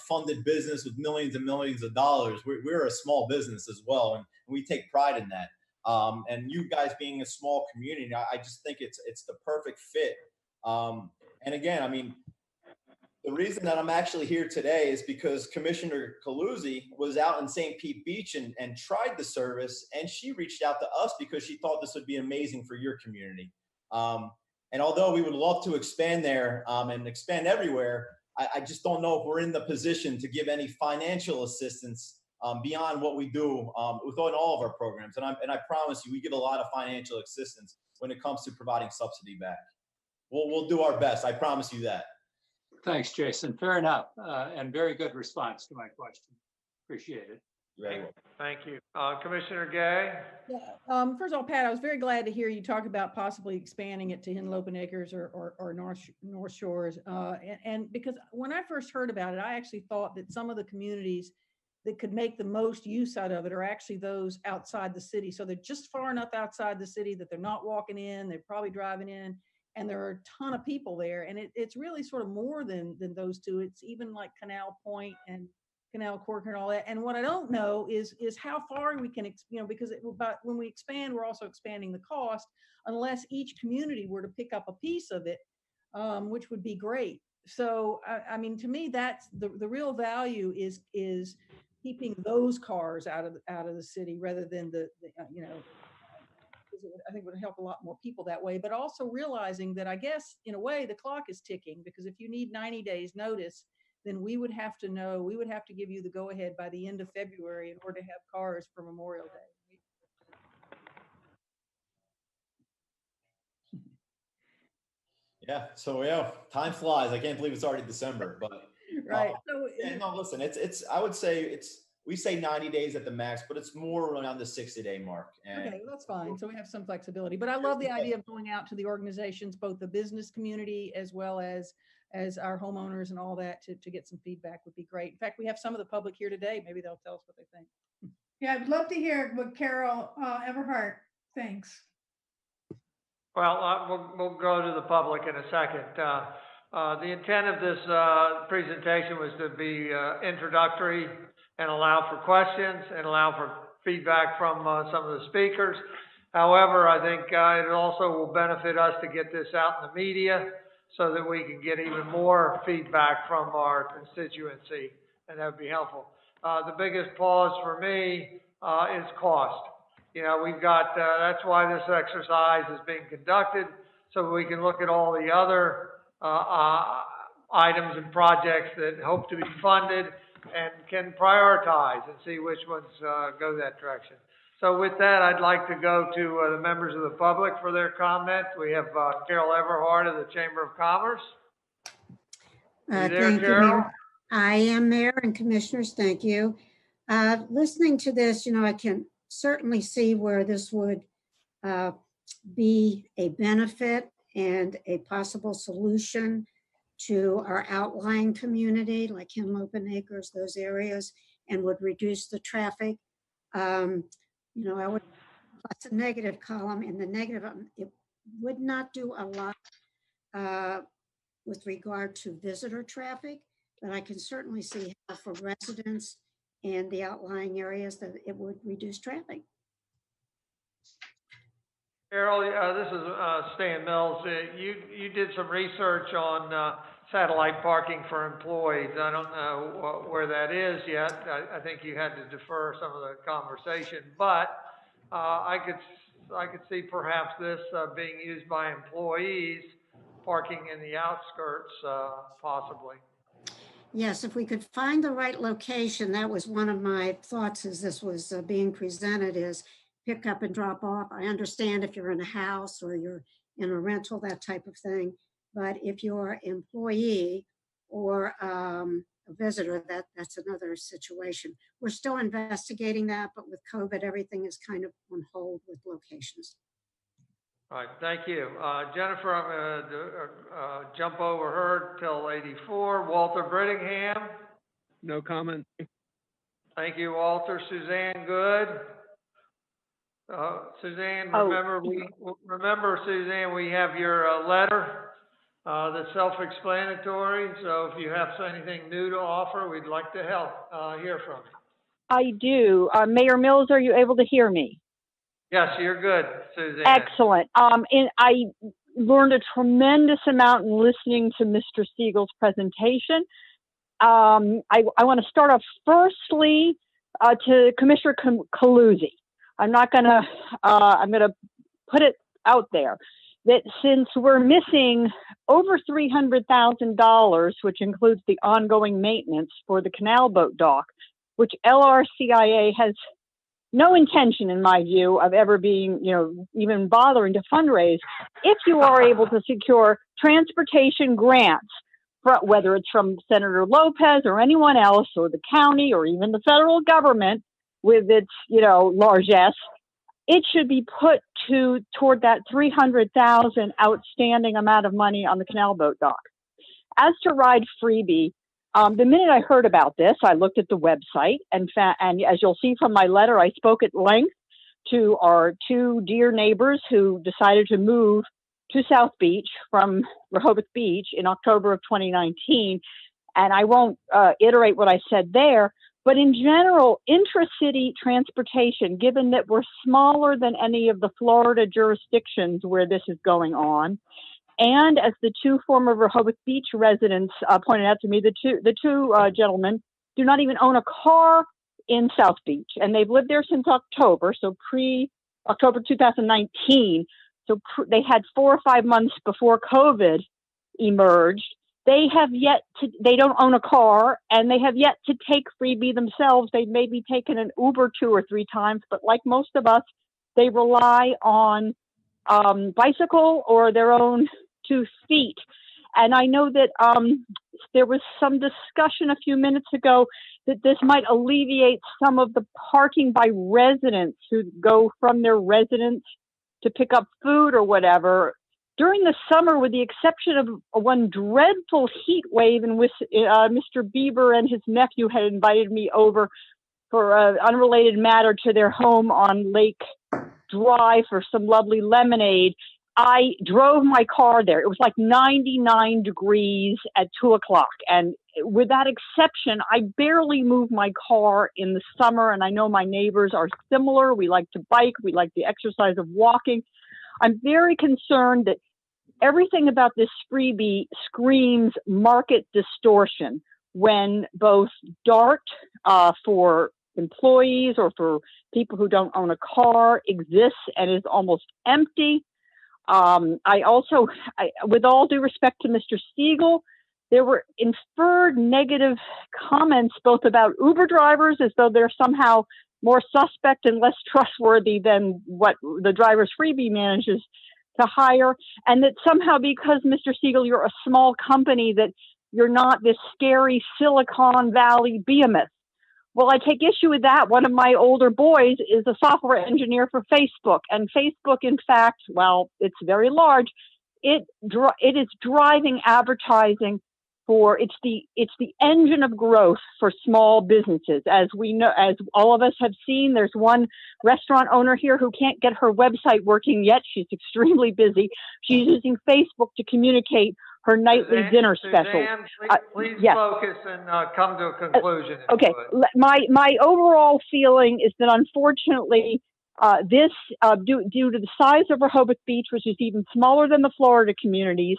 funded business with millions and millions of dollars. We're a small business as well, and we take pride in that. And you guys being a small community, I just think it's the perfect fit. And again, I mean, the reason that I'm actually here today is because Commissioner Coluzzi was out in St. Pete Beach and tried the service, and she reached out to us because she thought this would be amazing for your community. And although we would love to expand there and expand everywhere, I just don't know if we're in the position to give any financial assistance beyond what we do within all of our programs. And I promise you, we give a lot of financial assistance when it comes to providing subsidy back. We'll do our best. I promise you that. Thanks, Jason. Fair enough. And very good response to my question. Appreciate it. Very well. Thank you. Commissioner Gay? Yeah. First of all, Pat, I was very glad to hear you talk about possibly expanding it to Henlopen Acres or North Shores. And because when I first heard about it, I actually thought that some of the communities that could make the most use out of it are actually those outside the city. So they're just far enough outside the city that they're not walking in, they're probably driving in, and there are a ton of people there. And it's really sort of more than those two. It's even like Canal Point and Canal Cork and all that. And what I don't know is how far we can, because when we expand, we're also expanding the cost, unless each community were to pick up a piece of it, which would be great. So, I mean, to me, that's the real value is keeping those cars out of the city rather than I think it would help a lot more people that way, but also realizing that I guess in a way the clock is ticking, because if you need 90 days notice, then we would have to give you the go ahead by the end of February in order to have cars for Memorial Day. Yeah. So time flies. I can't believe it's already December, but right. No, listen, I would say we say 90 days at the max, but it's more around the 60-day mark. And okay, that's fine. So we have some flexibility, but I love the idea of going out to the organizations, both the business community as well as our homeowners and all that to get some feedback would be great. In fact, we have some of the public here today. Maybe they'll tell us what they think. Yeah, I'd love to hear what Carol Everhart thinks. Well, we'll go to the public in a second. The intent of this presentation was to be introductory and allow for questions and allow for feedback from some of the speakers. However, I think it also will benefit us to get this out in the media so that we can get even more feedback from our constituency, and that would be helpful. The biggest pause for me is cost. We've got, that's why this exercise is being conducted, so we can look at all the other items and projects that hope to be funded and can prioritize and see which ones go that direction. So with that, I'd like to go to the members of the public for their comment. We have Carol Everhart of the Chamber of Commerce. Thank you, Mayor. I am, Mayor and Commissioners. Thank you. Listening to this, I can certainly see where this would be a benefit and a possible solution to our outlying community, like Henlopen Acres, those areas, and would reduce the traffic. You know, I would, that's a negative column. In the negative, it would not do a lot with regard to visitor traffic, but I can certainly see how for residents and the outlying areas that it would reduce traffic. Carol, this is Stan Mills. You did some research on satellite parking for employees. I don't know where that is yet. I think you had to defer some of the conversation, but I could see perhaps this being used by employees parking in the outskirts, possibly. Yes, if we could find the right location, that was one of my thoughts as this was being presented, is pick up and drop off. I understand if you're in a house or you're in a rental, that type of thing. But if you're an employee or a visitor, that's another situation. We're still investigating that, but with COVID, everything is kind of on hold with locations. All right, thank you. Jennifer, I'm going to jump over her till 84. Walter Brittingham? No comment. Thank you, Walter. Suzanne Good? Suzanne, remember, Suzanne, we have your letter that's self-explanatory. So if you have anything new to offer, we'd like to help hear from you. I do. Mayor Mills, are you able to hear me? Yes, you're good, Suzanne. Excellent. And I learned a tremendous amount in listening to Mr. Spiegel's presentation. I want to start off firstly to Commissioner Coluzzi. I'm going to put it out there that since we're missing over $300,000, which includes the ongoing maintenance for the canal boat dock, which LRCIA has no intention, in my view, of ever being, even bothering to fundraise, if you are able to secure transportation grants, whether it's from Senator Lopez or anyone else, or the county, or even the federal government with its, largesse, it should be put toward that $300,000 outstanding amount of money on the canal boat dock. As to Ride Freebie, the minute I heard about this, I looked at the website and as you'll see from my letter, I spoke at length to our two dear neighbors who decided to move to South Beach from Rehoboth Beach in October of 2019. And I won't iterate what I said there, but in general, intracity transportation, given that we're smaller than any of the Florida jurisdictions where this is going on, and as the two former Rehoboth Beach residents pointed out to me, the two gentlemen do not even own a car in South Beach, and they've lived there since October, so pre-October 2019. So they had 4 or 5 months before COVID emerged. They don't own a car, and they have yet to take Freebie themselves. They've maybe taken an Uber 2 or 3 times, but like most of us, they rely on bicycle or their own 2 feet. And I know that there was some discussion a few minutes ago that this might alleviate some of the parking by residents who go from their residence to pick up food or whatever. During the summer, with the exception of one dreadful heat wave in which Mr. Bieber and his nephew had invited me over for an unrelated matter to their home on Lake Drive for some lovely lemonade, I drove my car there. It was like 99 degrees at 2 o'clock. And with that exception, I barely move my car in the summer. And I know my neighbors are similar. We like to bike. We like the exercise of walking. I'm very concerned that everything about this freebie screams market distortion when both DART for employees or for people who don't own a car exists and is almost empty. With all due respect to Mr. Spiegel, there were inferred negative comments both about Uber drivers as though they're somehow more suspect and less trustworthy than what the driver's freebie manages to hire, and that somehow because, Mr. Spiegel, you're a small company, that you're not this scary Silicon Valley behemoth. Well, I take issue with that. One of my older boys is a software engineer for Facebook, and Facebook, in fact, well, it's very large. It is driving advertising it's the engine of growth for small businesses. As we know, as all of us have seen, there's one restaurant owner here who can't get her website working yet. She's extremely busy. She's using Facebook to communicate her nightly dinner specials. Suzanne, please yes. focus and come to a conclusion. If Okay, you would. my overall feeling is that unfortunately, due to the size of Rehoboth Beach, which is even smaller than the Florida communities,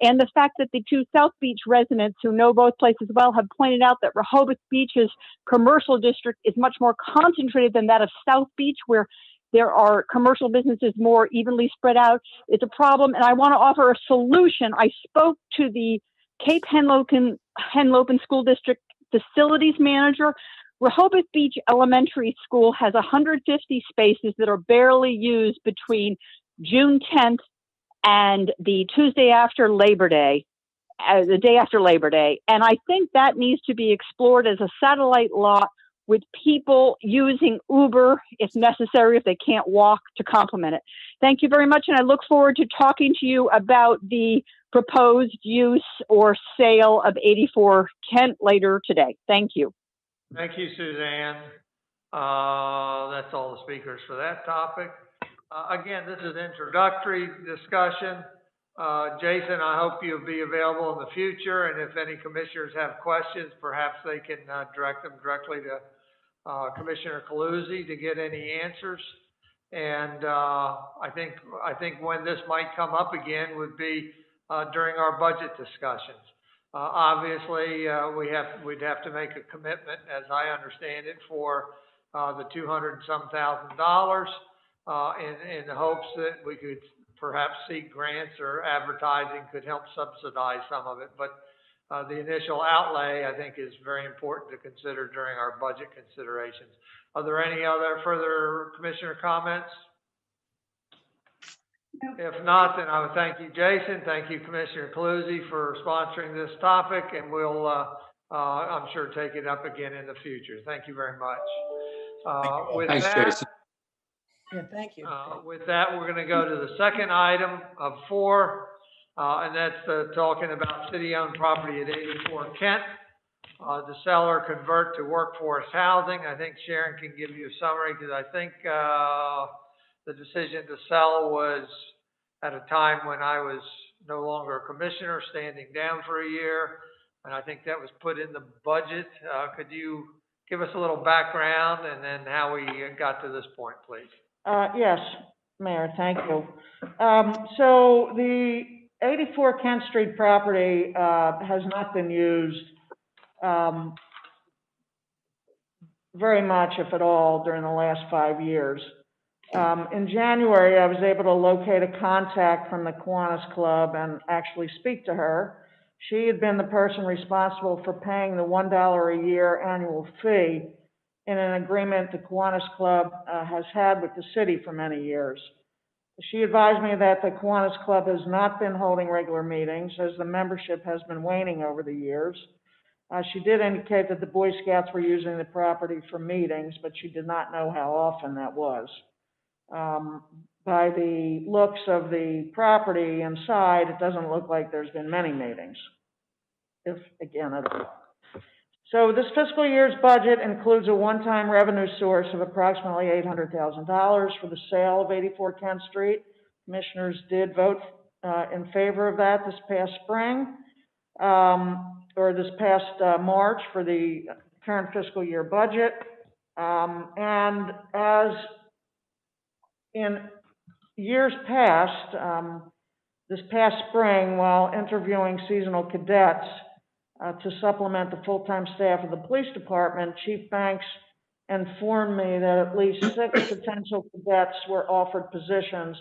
and the fact that the two South Beach residents who know both places well have pointed out that Rehoboth Beach's commercial district is much more concentrated than that of South Beach, where there are commercial businesses more evenly spread out. It's a problem, and I want to offer a solution. I spoke to the Cape Henlopen School District facilities manager. Rehoboth Beach Elementary School has 150 spaces that are barely used between June 10th and the Tuesday after Labor Day, the day after Labor Day. And I think that needs to be explored as a satellite lot with people using Uber, if necessary, if they can't walk, to complement it. Thank you very much, and I look forward to talking to you about the proposed use or sale of 84 Kent later today. Thank you. Thank you, Suzanne. That's all the speakers for that topic. Again, this is introductory discussion. Jason, I hope you'll be available in the future, and if any commissioners have questions, perhaps they can direct them directly to Commissioner Coluzzi to get any answers. And I think when this might come up again would be during our budget discussions. Obviously, we'd have to make a commitment, as I understand it, for the $200-some thousand in the hopes that we could perhaps seek grants or advertising could help subsidize some of it. But the initial outlay, I think, is very important to consider during our budget considerations. Are there any other further commissioner comments? If not, then I would thank you, Jason. Thank you, Commissioner Coluzzi, for sponsoring this topic, and we'll, I'm sure, take it up again in the future. Thank you very much. Thanks, Jason. Yeah, thank you. With that, we're going to go to the second item of 4, and that's talking about city-owned property at 84 Kent. To sell or convert to workforce housing. I think Sharon can give you a summary, because I think the decision to sell was at a time when I was no longer a commissioner, standing down for a year, and I think that was put in the budget. Could you give us a little background and then how we got to this point, please? Yes, Mayor, thank you. So the 84 Kent Street property has not been used very much, if at all, during the last 5 years. In January, I was able to locate a contact from the Kiwanis Club and actually speak to her. She had been the person responsible for paying the $1 a year annual fee in an agreement the Kiwanis Club has had with the city for many years. She advised me that the Kiwanis Club has not been holding regular meetings, as the membership has been waning over the years. She did indicate that the Boy Scouts were using the property for meetings, but she did not know how often that was. By the looks of the property inside, it doesn't look like there's been many meetings, if again at all. So this fiscal year's budget includes a one-time revenue source of approximately $800,000 for the sale of 84 Kent Street. Commissioners did vote in favor of that this past spring, or this past March for the current fiscal year budget. And as in years past, this past spring, while interviewing seasonal cadets to supplement the full-time staff of the police department, Chief Banks informed me that at least 6 potential cadets were offered positions,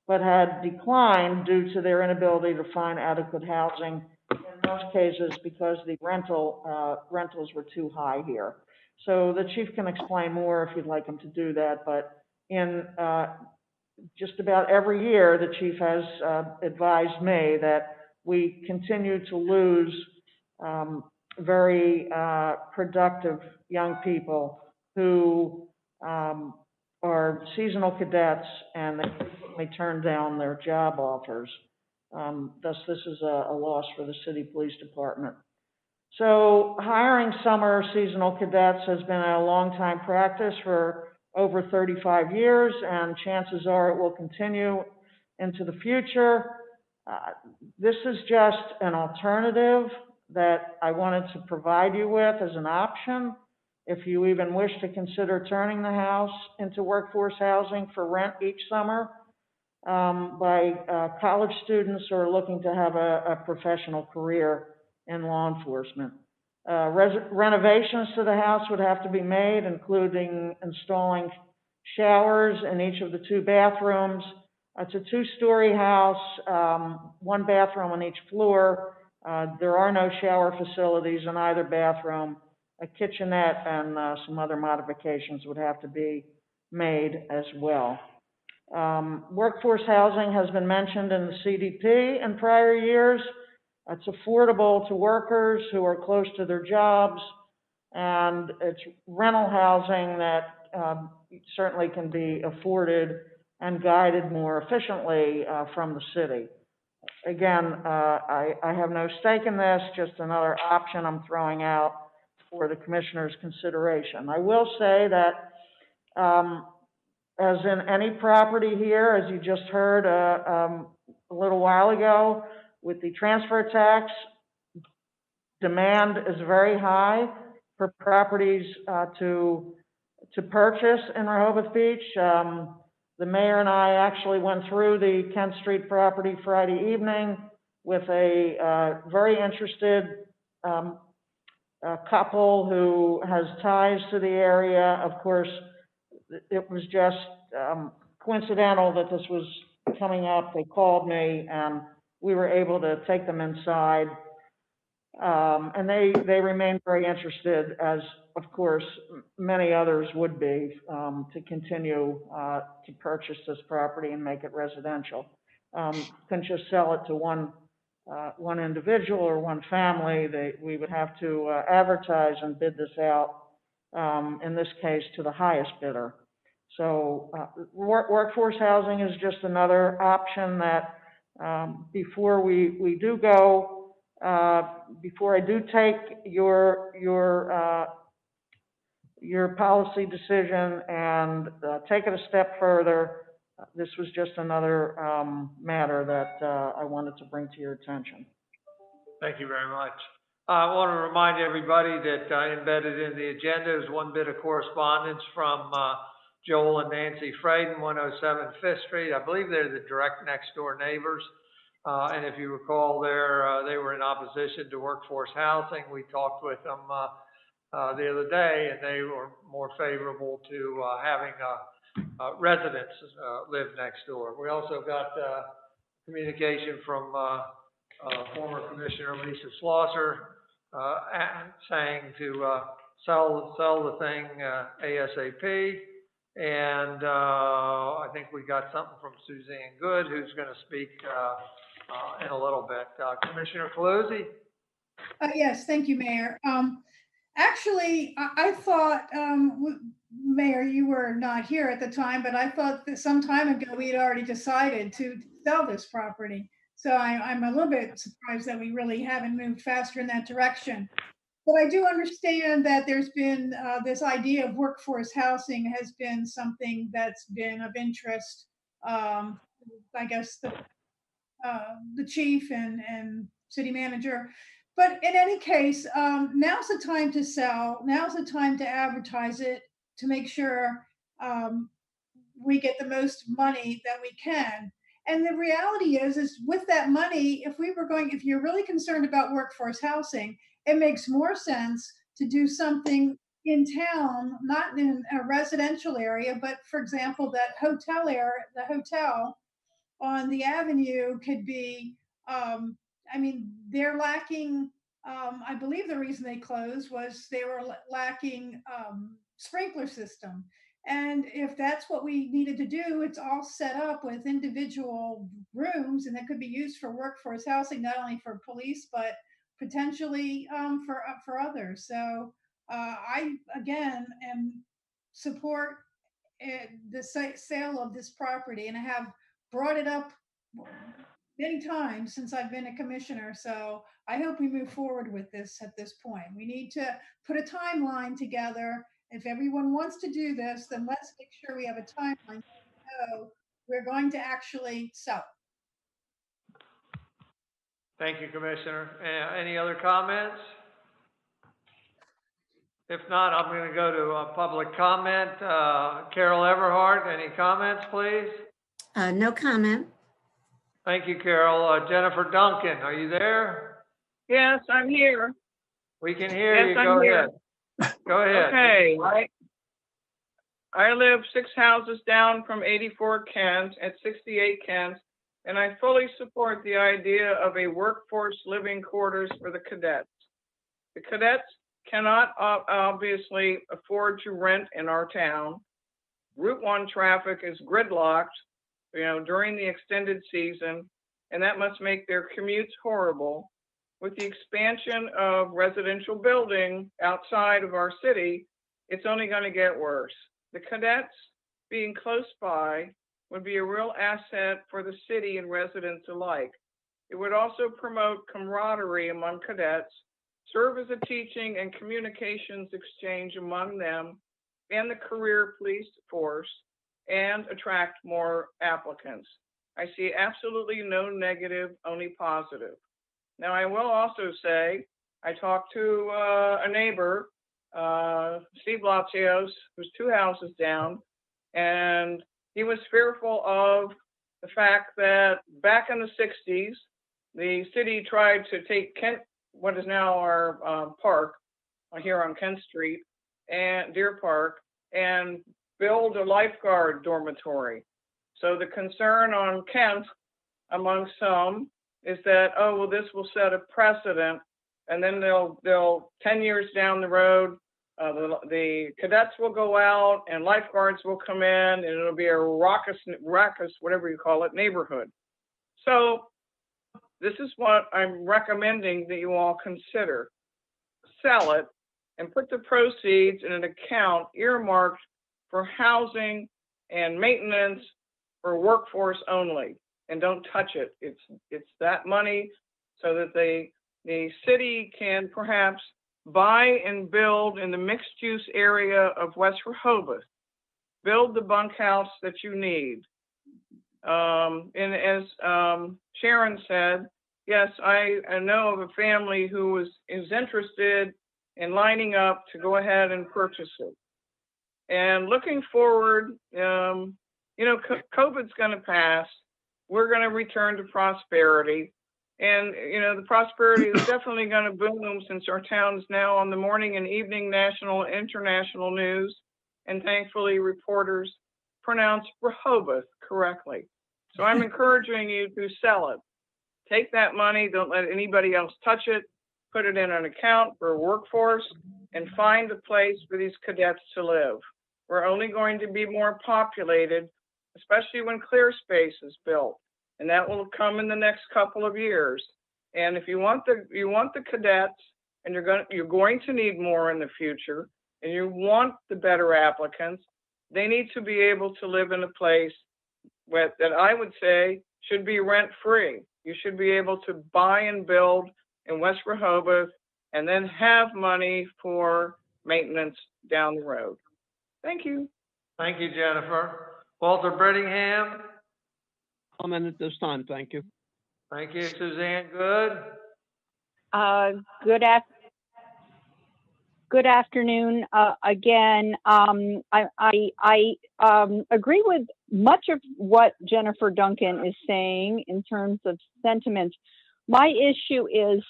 but had declined due to their inability to find adequate housing, in most cases because the rentals were too high here. So the chief can explain more if you'd like him to do that, but in just about every year, the chief has advised me that we continue to lose very productive young people who are seasonal cadets, and they frequently turn down their job offers Thus, this is a loss for the city police department. So hiring summer seasonal cadets has been a long-time practice for over 35 years, and chances are it will continue into the future. This is just an alternative that I wanted to provide you with as an option. If you even wish to consider turning the house into workforce housing for rent each summer by college students who are looking to have a professional career in law enforcement. Renovations to the house would have to be made, including installing showers in each of the 2 bathrooms. It's a 2-story house, 1 bathroom on each floor. There are no shower facilities in either bathroom. A kitchenette and some other modifications would have to be made as well. Workforce housing has been mentioned in the CDP in prior years. It's affordable to workers who are close to their jobs, and it's rental housing that certainly can be afforded and guided more efficiently from the city. Again, I have no stake in this, just another option I'm throwing out for the commissioner's consideration. I will say that as in any property here, as you just heard a little while ago, with the transfer tax, demand is very high for properties to purchase in Rehoboth Beach. The mayor and I actually went through the Kent Street property Friday evening with a very interested couple who has ties to the area. Of course, it was just coincidental that this was coming up. They called me and we were able to take them inside. And they remain very interested, as of course many others would be, to continue to purchase this property and make it residential. Couldn't just sell it to one individual or one family. We would have to advertise and bid this out, in this case, to the highest bidder. So workforce housing is just another option that before we do go, before I do take your policy decision and take it a step further, this was just another matter that I wanted to bring to your attention. Thank you very much. I want to remind everybody that embedded in the agenda is 1 bit of correspondence from Joel and Nancy Fraden, 107 Fifth Street. I believe they're the direct next door neighbors. And if you recall, they were in opposition to workforce housing. We talked with them the other day, and they were more favorable to having residents live next door. We also got communication from former Commissioner Lisa Schlosser saying to sell the thing ASAP. And I think we got something from Suzanne Good, who's going to speak in a little bit. Commissioner Coluzzi? Yes, thank you, Mayor. Actually, I thought, Mayor, you were not here at the time, but I thought that some time ago we had already decided to sell this property. So I'm a little bit surprised that we really haven't moved faster in that direction. But I do understand that there's been this idea of workforce housing has been something that's been of interest. I guess the chief and city manager. But in any case, now's the time to sell. Now's the time to advertise it to make sure we get the most money that we can. And the reality is with that money, if you're really concerned about workforce housing, it makes more sense to do something in town, not in a residential area, but for example, that hotel area, the hotel on the avenue could be, they're lacking, I believe the reason they closed was they were lacking sprinkler system. And if that's what we needed to do, it's all set up with individual rooms and that could be used for workforce housing, not only for police, but potentially for others. So I, again, support the sale of this property, and I have brought it up many times since I've been a commissioner. So I hope we move forward with this at this point. We need to put a timeline together. If everyone wants to do this, then let's make sure we have a timeline. So we're going to actually sell. Thank you, Commissioner. Any other comments? If not, I'm going to go to public comment. Carol Everhart, any comments, please? No comment. Thank you, Carol. Jennifer Duncan, are you there? Yes, I'm here. We can hear Yes, you. I'm Go here. ahead. Go ahead. Okay, I live 6 houses down from 84 Kent at 68 Kent, and I fully support the idea of a workforce living quarters for the cadets. The cadets cannot obviously afford to rent in our town. Route 1 traffic is gridlocked, during the extended season, and that must make their commutes horrible. With the expansion of residential building outside of our city, it's only going to get worse. The cadets being close by would be a real asset for the city and residents alike. It would also promote camaraderie among cadets, serve as a teaching and communications exchange among them and the career police force, and attract more applicants. I see absolutely no negative, only positive. Now, I will also say, I talked to a neighbor, Steve Latsios, who's 2 houses down, and he was fearful of the fact that back in the 60s, the city tried to take Kent, what is now our park here on Kent Street and Deer Park, and build a lifeguard dormitory. So the concern on Kent among some is that, oh, well, this will set a precedent, and then they'll 10 years down the road, the cadets will go out and lifeguards will come in, and it'll be a raucous, whatever you call it, neighborhood. So this is what I'm recommending that you all consider. Sell it and put the proceeds in an account earmarked for housing and maintenance for workforce only, and don't touch it. It's that money so that the city can perhaps buy and build in the mixed use area of West Rehoboth. Build the bunkhouse that you need. And as Sharon said, yes, I know of a family who is interested in lining up to go ahead and purchase it. And looking forward, COVID's going to pass. We're going to return to prosperity. And, the prosperity is definitely going to boom since our town is now on the morning and evening national and international news. And thankfully, reporters pronounce Rehoboth correctly. So I'm encouraging you to sell it. Take that money. Don't let anybody else touch it. Put it in an account for a workforce and find a place for these cadets to live. We're only going to be more populated, especially when clear space is built, and that will come in the next couple of years. And if you want the cadets, and you're going to need more in the future, and you want the better applicants, they need to be able to live in a place that I would say should be rent-free. You should be able to buy and build in West Rehoboth and then have money for maintenance down the road. Thank you. Thank you, Jennifer. Walter Brittingham. Comment at this time, thank you. Thank you, Suzanne Good. Good afternoon. Again, I agree with much of what Jennifer Duncan is saying in terms of sentiments. My issue is,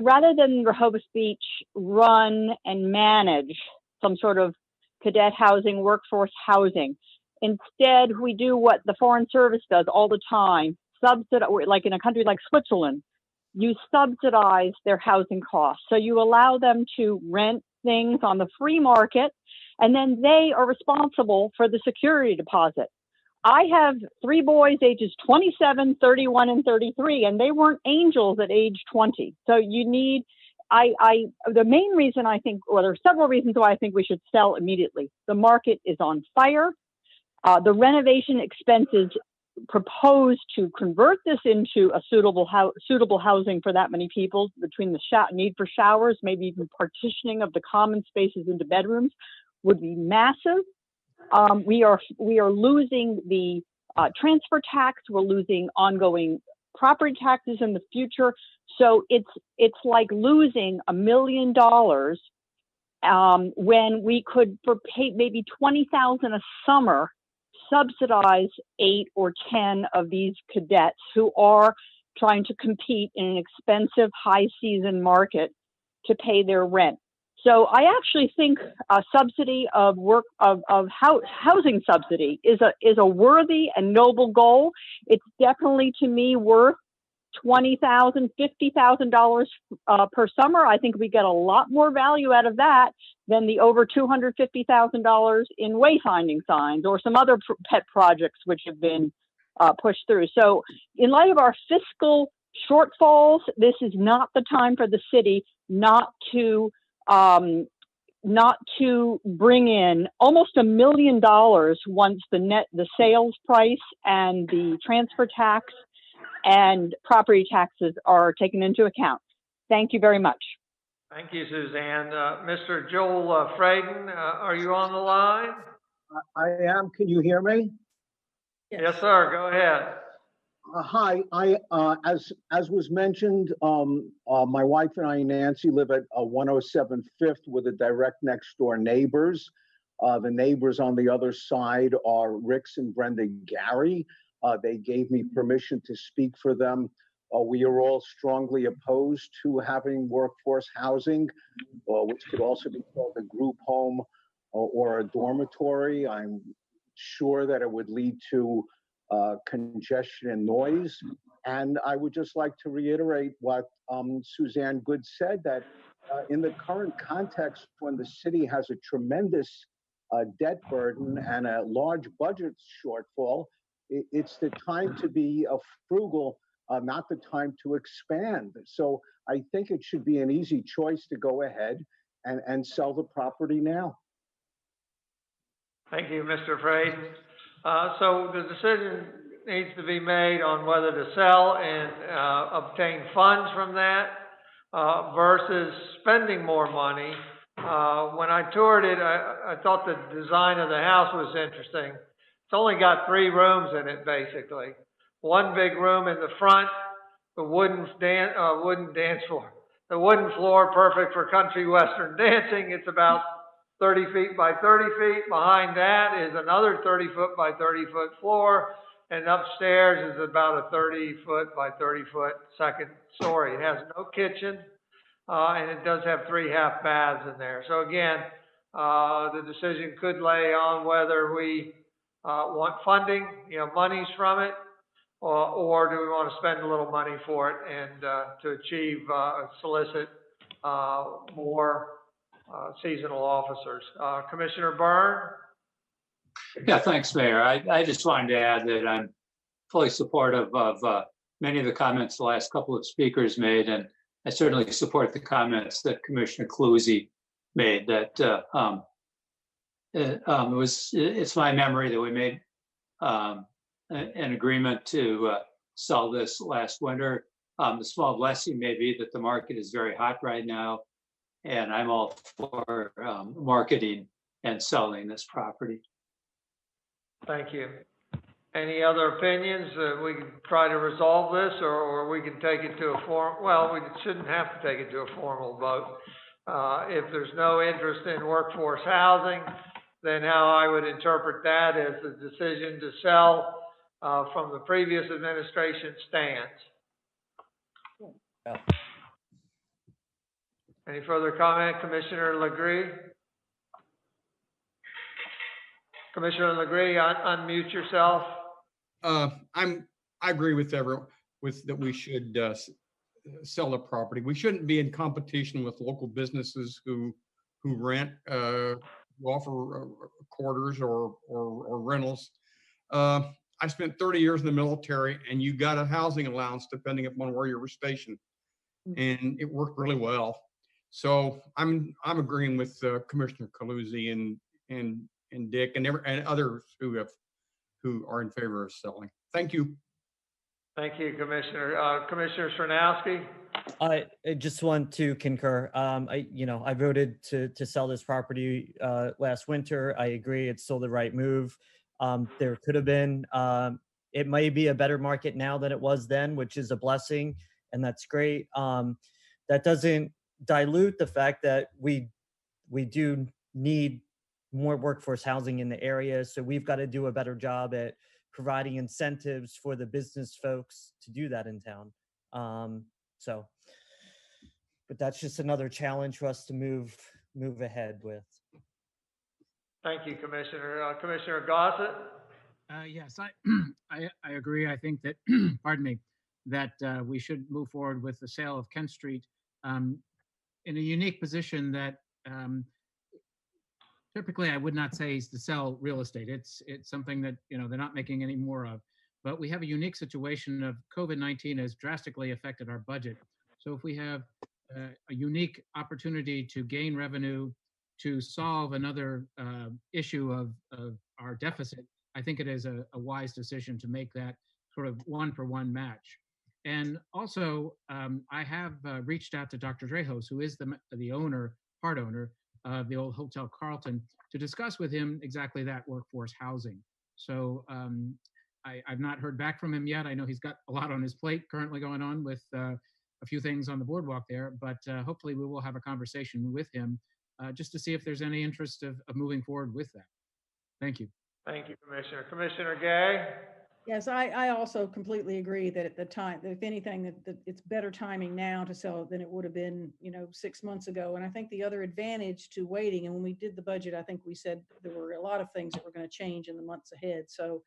rather than Rehoboth Beach run and manage some sort of cadet housing, workforce housing, instead we do what the Foreign Service does all the time, subsidize, like in a country like Switzerland, you subsidize their housing costs. So you allow them to rent things on the free market, and then they are responsible for the security deposit. I have 3 boys ages 27, 31, and 33, and they weren't angels at age 20. So you need, the main reason I think, well, there are several reasons why I think we should sell immediately. The market is on fire. The renovation expenses propose to convert this into a suitable housing for that many people between the need for showers, maybe even partitioning of the common spaces into bedrooms would be massive. We are losing the transfer tax. We're losing ongoing property taxes in the future. So it's like losing $1 million when we could, for maybe $20,000 a summer, subsidize 8 or 10 of these cadets who are trying to compete in an expensive high season market to pay their rent. So I actually think a subsidy of housing subsidy is a worthy and noble goal. It's definitely, to me, worth $20,000, $50,000 per summer. I think we get a lot more value out of that than the over $250,000 in wayfinding signs or some other pet projects which have been pushed through. So in light of our fiscal shortfalls, this is not the time for the city not to bring in almost $1 million once the sales price and the transfer tax and property taxes are taken into account. Thank you very much. Thank you, Suzanne. Mr. Joel Fraden, are you on the line? I am. Can you hear me? Yes, sir. Go ahead. Hi. As was mentioned, my wife and I, Nancy, live at 107 Fifth with the direct next door neighbors. The neighbors on the other side are Rick's and Brenda Gary. They gave me permission to speak for them. We are all strongly opposed to having workforce housing, which could also be called a group home or a dormitory. I'm sure that it would lead to congestion and noise. And I would just like to reiterate what Suzanne Good said, that in the current context, when the city has a tremendous debt burden and a large budget shortfall, it's the time to be frugal, not the time to expand. So I think it should be an easy choice to go ahead and sell the property now. Thank you, Mr. Fraden. So the decision needs to be made on whether to sell and obtain funds from that versus spending more money. When I toured it, I thought the design of the house was interesting. It's only got 3 rooms in it, basically. One big room in the front, the wooden dance floor. The wooden floor, perfect for country western dancing. It's about 30 feet by 30 feet. Behind that is another 30 foot by 30 foot floor. And upstairs is about a 30 foot by 30 foot second story. It has no kitchen, and it does have 3 half baths in there. So again, the decision could lay on whether we want funding, monies from it, or do we want to spend a little money for it and to achieve, solicit more seasonal officers. Commissioner Byrne? Yeah, thanks, Mayor. I just wanted to add that I'm fully supportive of many of the comments the last couple of speakers made, and I certainly support the comments that Commissioner Coluzzi made. That it's my memory that we made an agreement to sell this last winter. The small blessing may be that the market is very hot right now, and I'm all for marketing and selling this property. Thank you. Any other opinions? We can try to resolve this, or we can take it to a well, we shouldn't have to take it to a formal vote. If there's no interest in workforce housing, then how I would interpret that is the decision to sell from the previous administration stands. Yeah. Any further comment, Commissioner Lagree? Commissioner Lagree, unmute yourself. I agree with everyone that we should sell the property. We shouldn't be in competition with local businesses who rent, who offer quarters or rentals. I spent 30 years in the military, and you got a housing allowance depending upon where you were stationed, and it worked really well. So I'm agreeing with Commissioner Coluzzi and Dick and others who have who are in favor of selling. Thank you. Thank you, Commissioner. Commissioner Chrzanowski? I just want to concur. I voted to sell this property last winter. I agree, it's still the right move. There could have been, it may be a better market now than it was then, which is a blessing, and that's great. That doesn't dilute the fact that we do need more workforce housing in the area, so we've got to do a better job at providing incentives for the business folks to do that in town. But that's just another challenge for us to move ahead with. Thank you, Commissioner. Commissioner Gossett? Yes, I agree. I think that, pardon me, that we should move forward with the sale of Kent Street in a unique position that typically I would not say is to sell real estate. It's something that, they're not making any more of. But we have a unique situation of COVID-19 has drastically affected our budget. So if we have a unique opportunity to gain revenue, to solve another issue of our deficit, I think it is a wise decision to make that sort of one-for-one match. And also, I have reached out to Dr. Drejos, who is the owner, part owner of the old Hotel Carlton, to discuss with him exactly that, workforce housing. So I've not heard back from him yet. I know he's got a lot on his plate currently going on with a few things on the boardwalk there, but hopefully we will have a conversation with him just to see if there's any interest of moving forward with that. Thank you. Thank you, Commissioner. Commissioner Gay? Yes, I also completely agree that at the time, that if anything, that it's better timing now to sell than it would have been, 6 months ago. And I think the other advantage to waiting, and when we did the budget, I think we said there were a lot of things that were going to change in the months ahead. So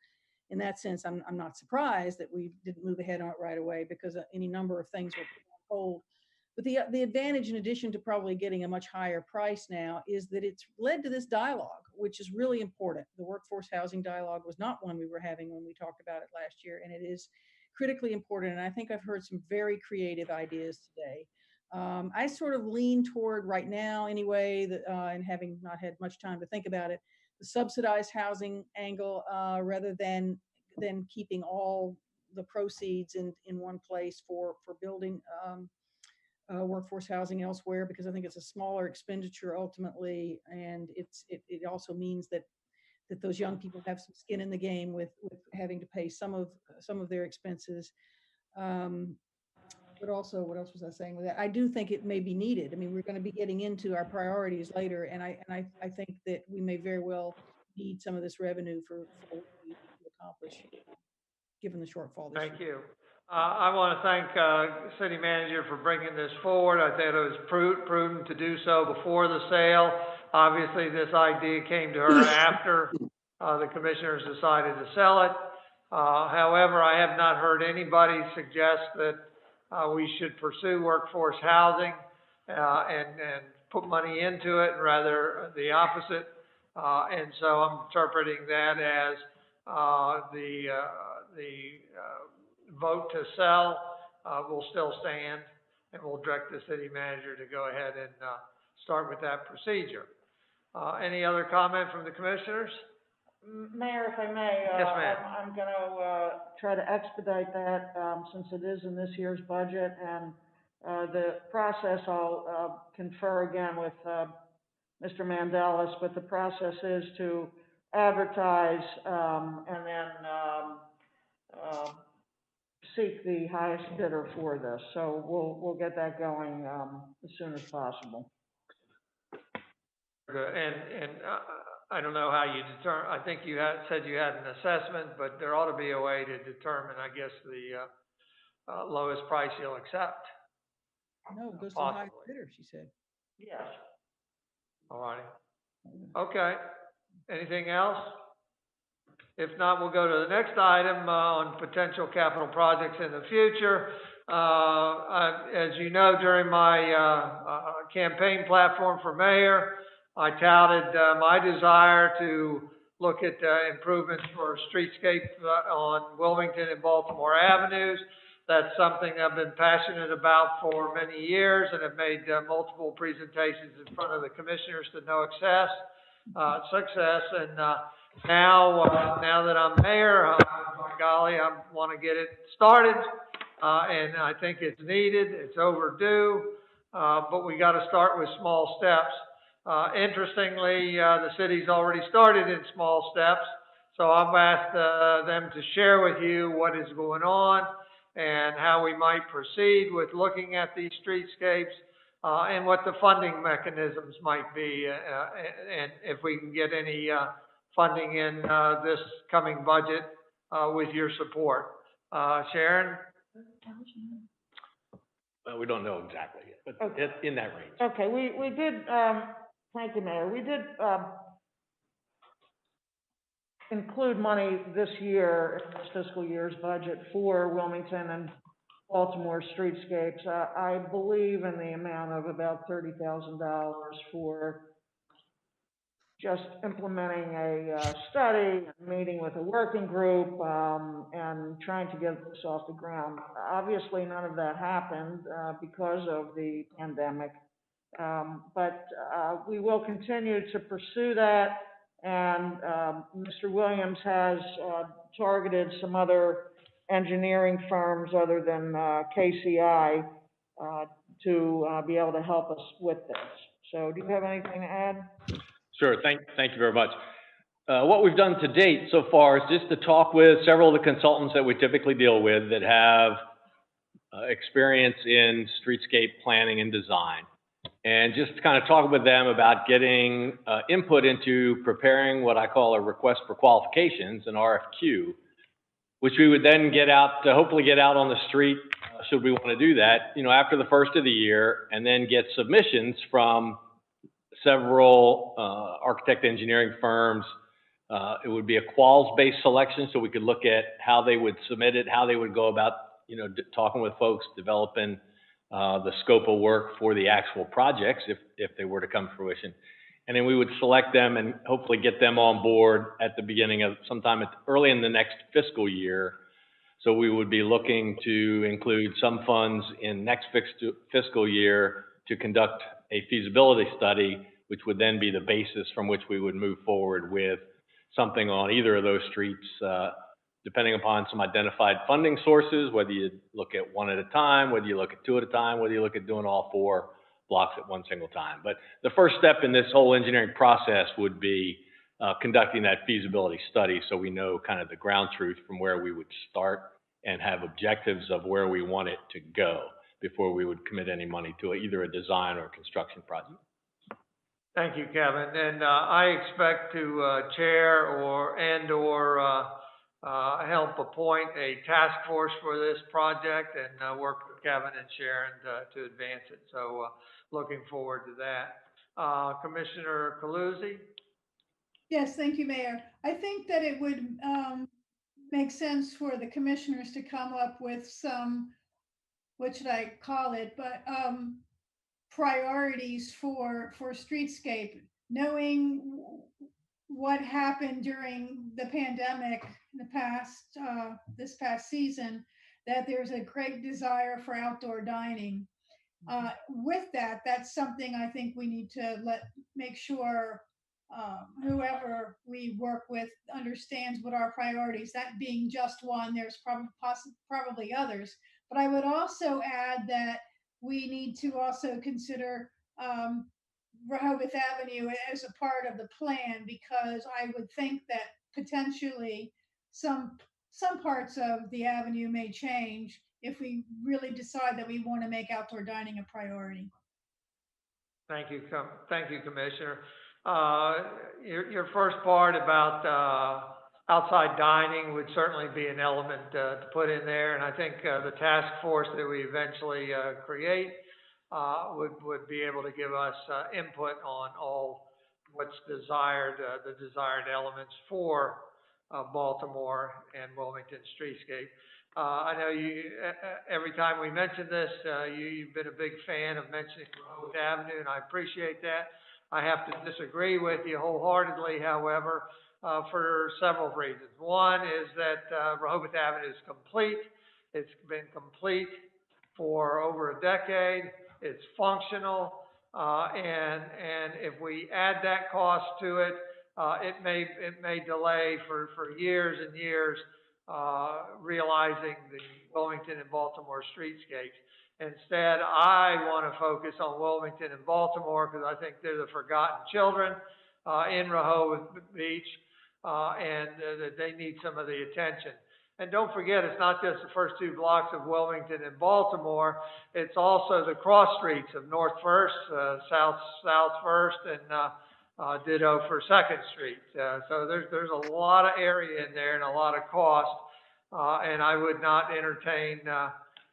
in that sense, I'm not surprised that we didn't move ahead on it right away, because any number of things were put on hold. But the advantage, in addition to probably getting a much higher price now, is that it's led to this dialogue, which is really important. The workforce housing dialogue was not one we were having when we talked about it last year, and it is critically important. And I think I've heard some very creative ideas today. I sort of lean toward right now anyway, and having not had much time to think about it, the subsidized housing angle, rather than keeping all the proceeds in one place for building workforce housing elsewhere, because I think it's a smaller expenditure ultimately, and it also means that those young people have some skin in the game with having to pay some of their expenses. But also, what else was I saying with that? I do think it may be needed. I mean, we're going to be getting into our priorities later, and I think that we may very well need some of this revenue for what we need to accomplish, given the shortfall this year. Thank you. I want to thank City Manager for bringing this forward. I thought it was prudent to do so before the sale. Obviously, this idea came to her after the commissioners decided to sell it. However, I have not heard anybody suggest that we should pursue workforce housing and put money into it, rather the opposite. And so I'm interpreting that as the vote to sell will still stand, and we'll direct the city manager to go ahead and start with that procedure. Any other comment from the commissioners? Mayor, if I may, Yes, ma'am. I'm going to try to expedite that since it is in this year's budget, and the process, I'll confer again with Mr. Mandelis, but the process is to advertise and then seek the highest bidder for this. So we'll get that going as soon as possible. Good. And I don't know how you determine, I think you said you had an assessment, but there ought to be a way to determine, I guess, the lowest price you'll accept. No, it goes to the highest bidder, she said. Yes. All righty. Okay. Anything else? If not, we'll go to the next item on potential capital projects in the future. As you know, during my campaign platform for mayor, I touted my desire to look at improvements for streetscape on Wilmington and Baltimore Avenues. That's something I've been passionate about for many years, and have made multiple presentations in front of the commissioners to no success. And now that I'm mayor, by golly, I want to get it started, and I think it's needed, it's overdue, but we got to start with small steps. Interestingly, the city's already started in small steps, so I've asked them to share with you what is going on and how we might proceed with looking at these streetscapes, and what the funding mechanisms might be, and if we can get any funding in this coming budget with your support. Sharon? Well, we don't know exactly yet, but Okay. it's in that range. Okay, we did, thank you, Mayor. We did include money this year, in this fiscal year's budget for Wilmington and Baltimore streetscapes. I believe in the amount of about $30,000 for just implementing a study, meeting with a working group, and trying to get this off the ground. Obviously, none of that happened because of the pandemic, but we will continue to pursue that. And Mr. Williams has targeted some other engineering firms other than KCI to be able to help us with this. So do you have anything to add? Sure, thank you very much. What we've done to date so far is just to talk with several of the consultants that we typically deal with that have experience in streetscape planning and design, and just kind of talk with them about getting input into preparing what I call a request for qualifications, an RFQ, which we would then get out to hopefully get out on the street, should we want to do that, after the first of the year, and then get submissions from several architect engineering firms. It would be a quals-based selection, so we could look at how they would submit it, how they would go about, talking with folks, developing the scope of work for the actual projects if they were to come to fruition. And then we would select them and hopefully get them on board at the beginning of sometime early in the next fiscal year. So we would be looking to include some funds in next fiscal year to conduct a feasibility study, which would then be the basis from which we would move forward with something on either of those streets, depending upon some identified funding sources, whether you look at one at a time, whether you look at two at a time, whether you look at doing all 4 blocks at one single time. But the first step in this whole engineering process would be conducting that feasibility study, so we know kind of the ground truth from where we would start and have objectives of where we want it to go before we would commit any money to either a design or construction project. Thank you, Kevin. And I expect to chair or help appoint a task force for this project and work with Kevin and Sharon to advance it. So looking forward to that. Commissioner Coluzzi? Yes, thank you, Mayor. I think that it would make sense for the commissioners to come up with some, what should I call it, but priorities for streetscape, knowing what happened during the pandemic in the past, this past season, that there's a great desire for outdoor dining. With that, that's something I think we need to make sure whoever we work with understands what our priorities, that being just one, there's probably others. But I would also add that we need to also consider Rehoboth Avenue as a part of the plan, because I would think that potentially some parts of the avenue may change if we really decide that we want to make outdoor dining a priority. Thank you, Commissioner. Your first part about outside dining would certainly be an element to put in there, and I think the task force that we eventually create would be able to give us input on all what's desired, the desired elements for Baltimore and Wilmington streetscape. I know every time we mention this, you've been a big fan of mentioning Rehoboth Avenue, and I appreciate that. I have to disagree with you wholeheartedly, however, for several reasons. One is that Rehoboth Avenue is complete. It's been complete for over a decade. It's functional, and if we add that cost to it, it may delay for years and years, realizing the Wilmington and Baltimore streetscapes. Instead, I want to focus on Wilmington and Baltimore because I think they're the forgotten children in Rehoboth Beach, and that they need some of the attention. And don't forget, it's not just the first 2 blocks of Wilmington and Baltimore, it's also the cross streets of North First, South First, and ditto for 2nd Street. So there's a lot of area in there and a lot of cost, and I would not entertain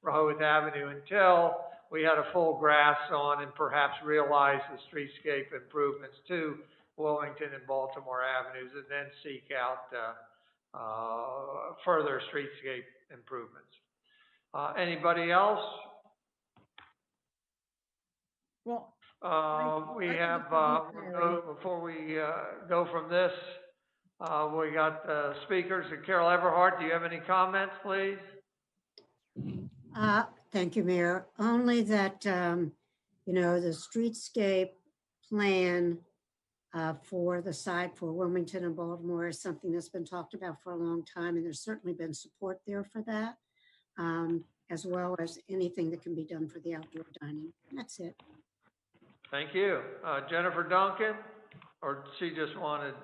Rehoboth Avenue until we had a full grasp on and perhaps realize the streetscape improvements to Wilmington and Baltimore Avenues, and then seek out further streetscape improvements. Anybody else? Well, We I think have, it's a good area. before we go from this, we got speakers. Carol Everhart, do you have any comments, please? Thank you, Mayor. Only that, you know, the streetscape plan for the site for Wilmington and Baltimore is something that's been talked about for a long time, and there's certainly been support there for that, as well as anything that can be done for the outdoor dining. That's it. Thank you. Jennifer Duncan, or she just wanted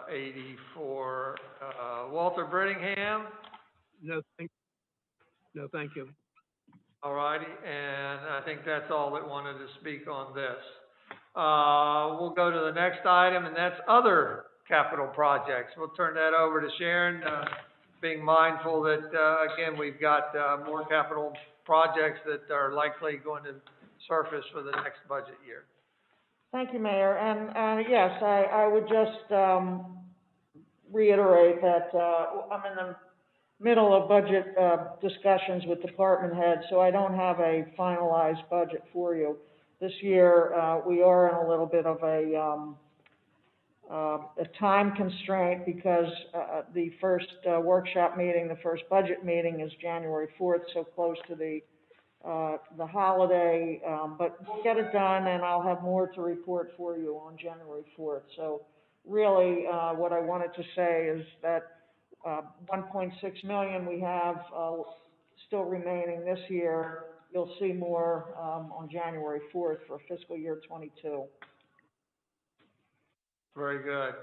84. Walter Brittingham? No, thank you. All righty, and I think that's all that wanted to speak on this. We'll go to the next item, and that's other capital projects. We'll turn that over to Sharon, being mindful that, again, we've got more capital projects that are likely going to surface for the next budget year. Thank you, Mayor. And yes, I would just reiterate that I'm in the middle of budget discussions with department heads, so I don't have a finalized budget for you. This year, we are in a little bit of a time constraint because the first workshop meeting, the first budget meeting is January 4th, so close to the holiday, but we'll get it done, and I'll have more to report for you on January 4th. So really, what I wanted to say is that 1.6 million we have still remaining this year. You'll see more on January 4th for fiscal year 22. Very good.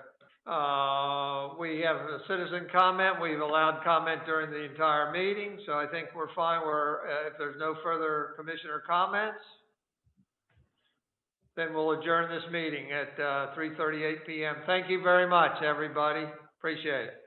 We have a citizen comment. We've allowed comment during the entire meeting, so I think we're fine. If there's no further commissioner comments, then we'll adjourn this meeting at 3:38 p.m. Thank you very much, everybody. Appreciate it.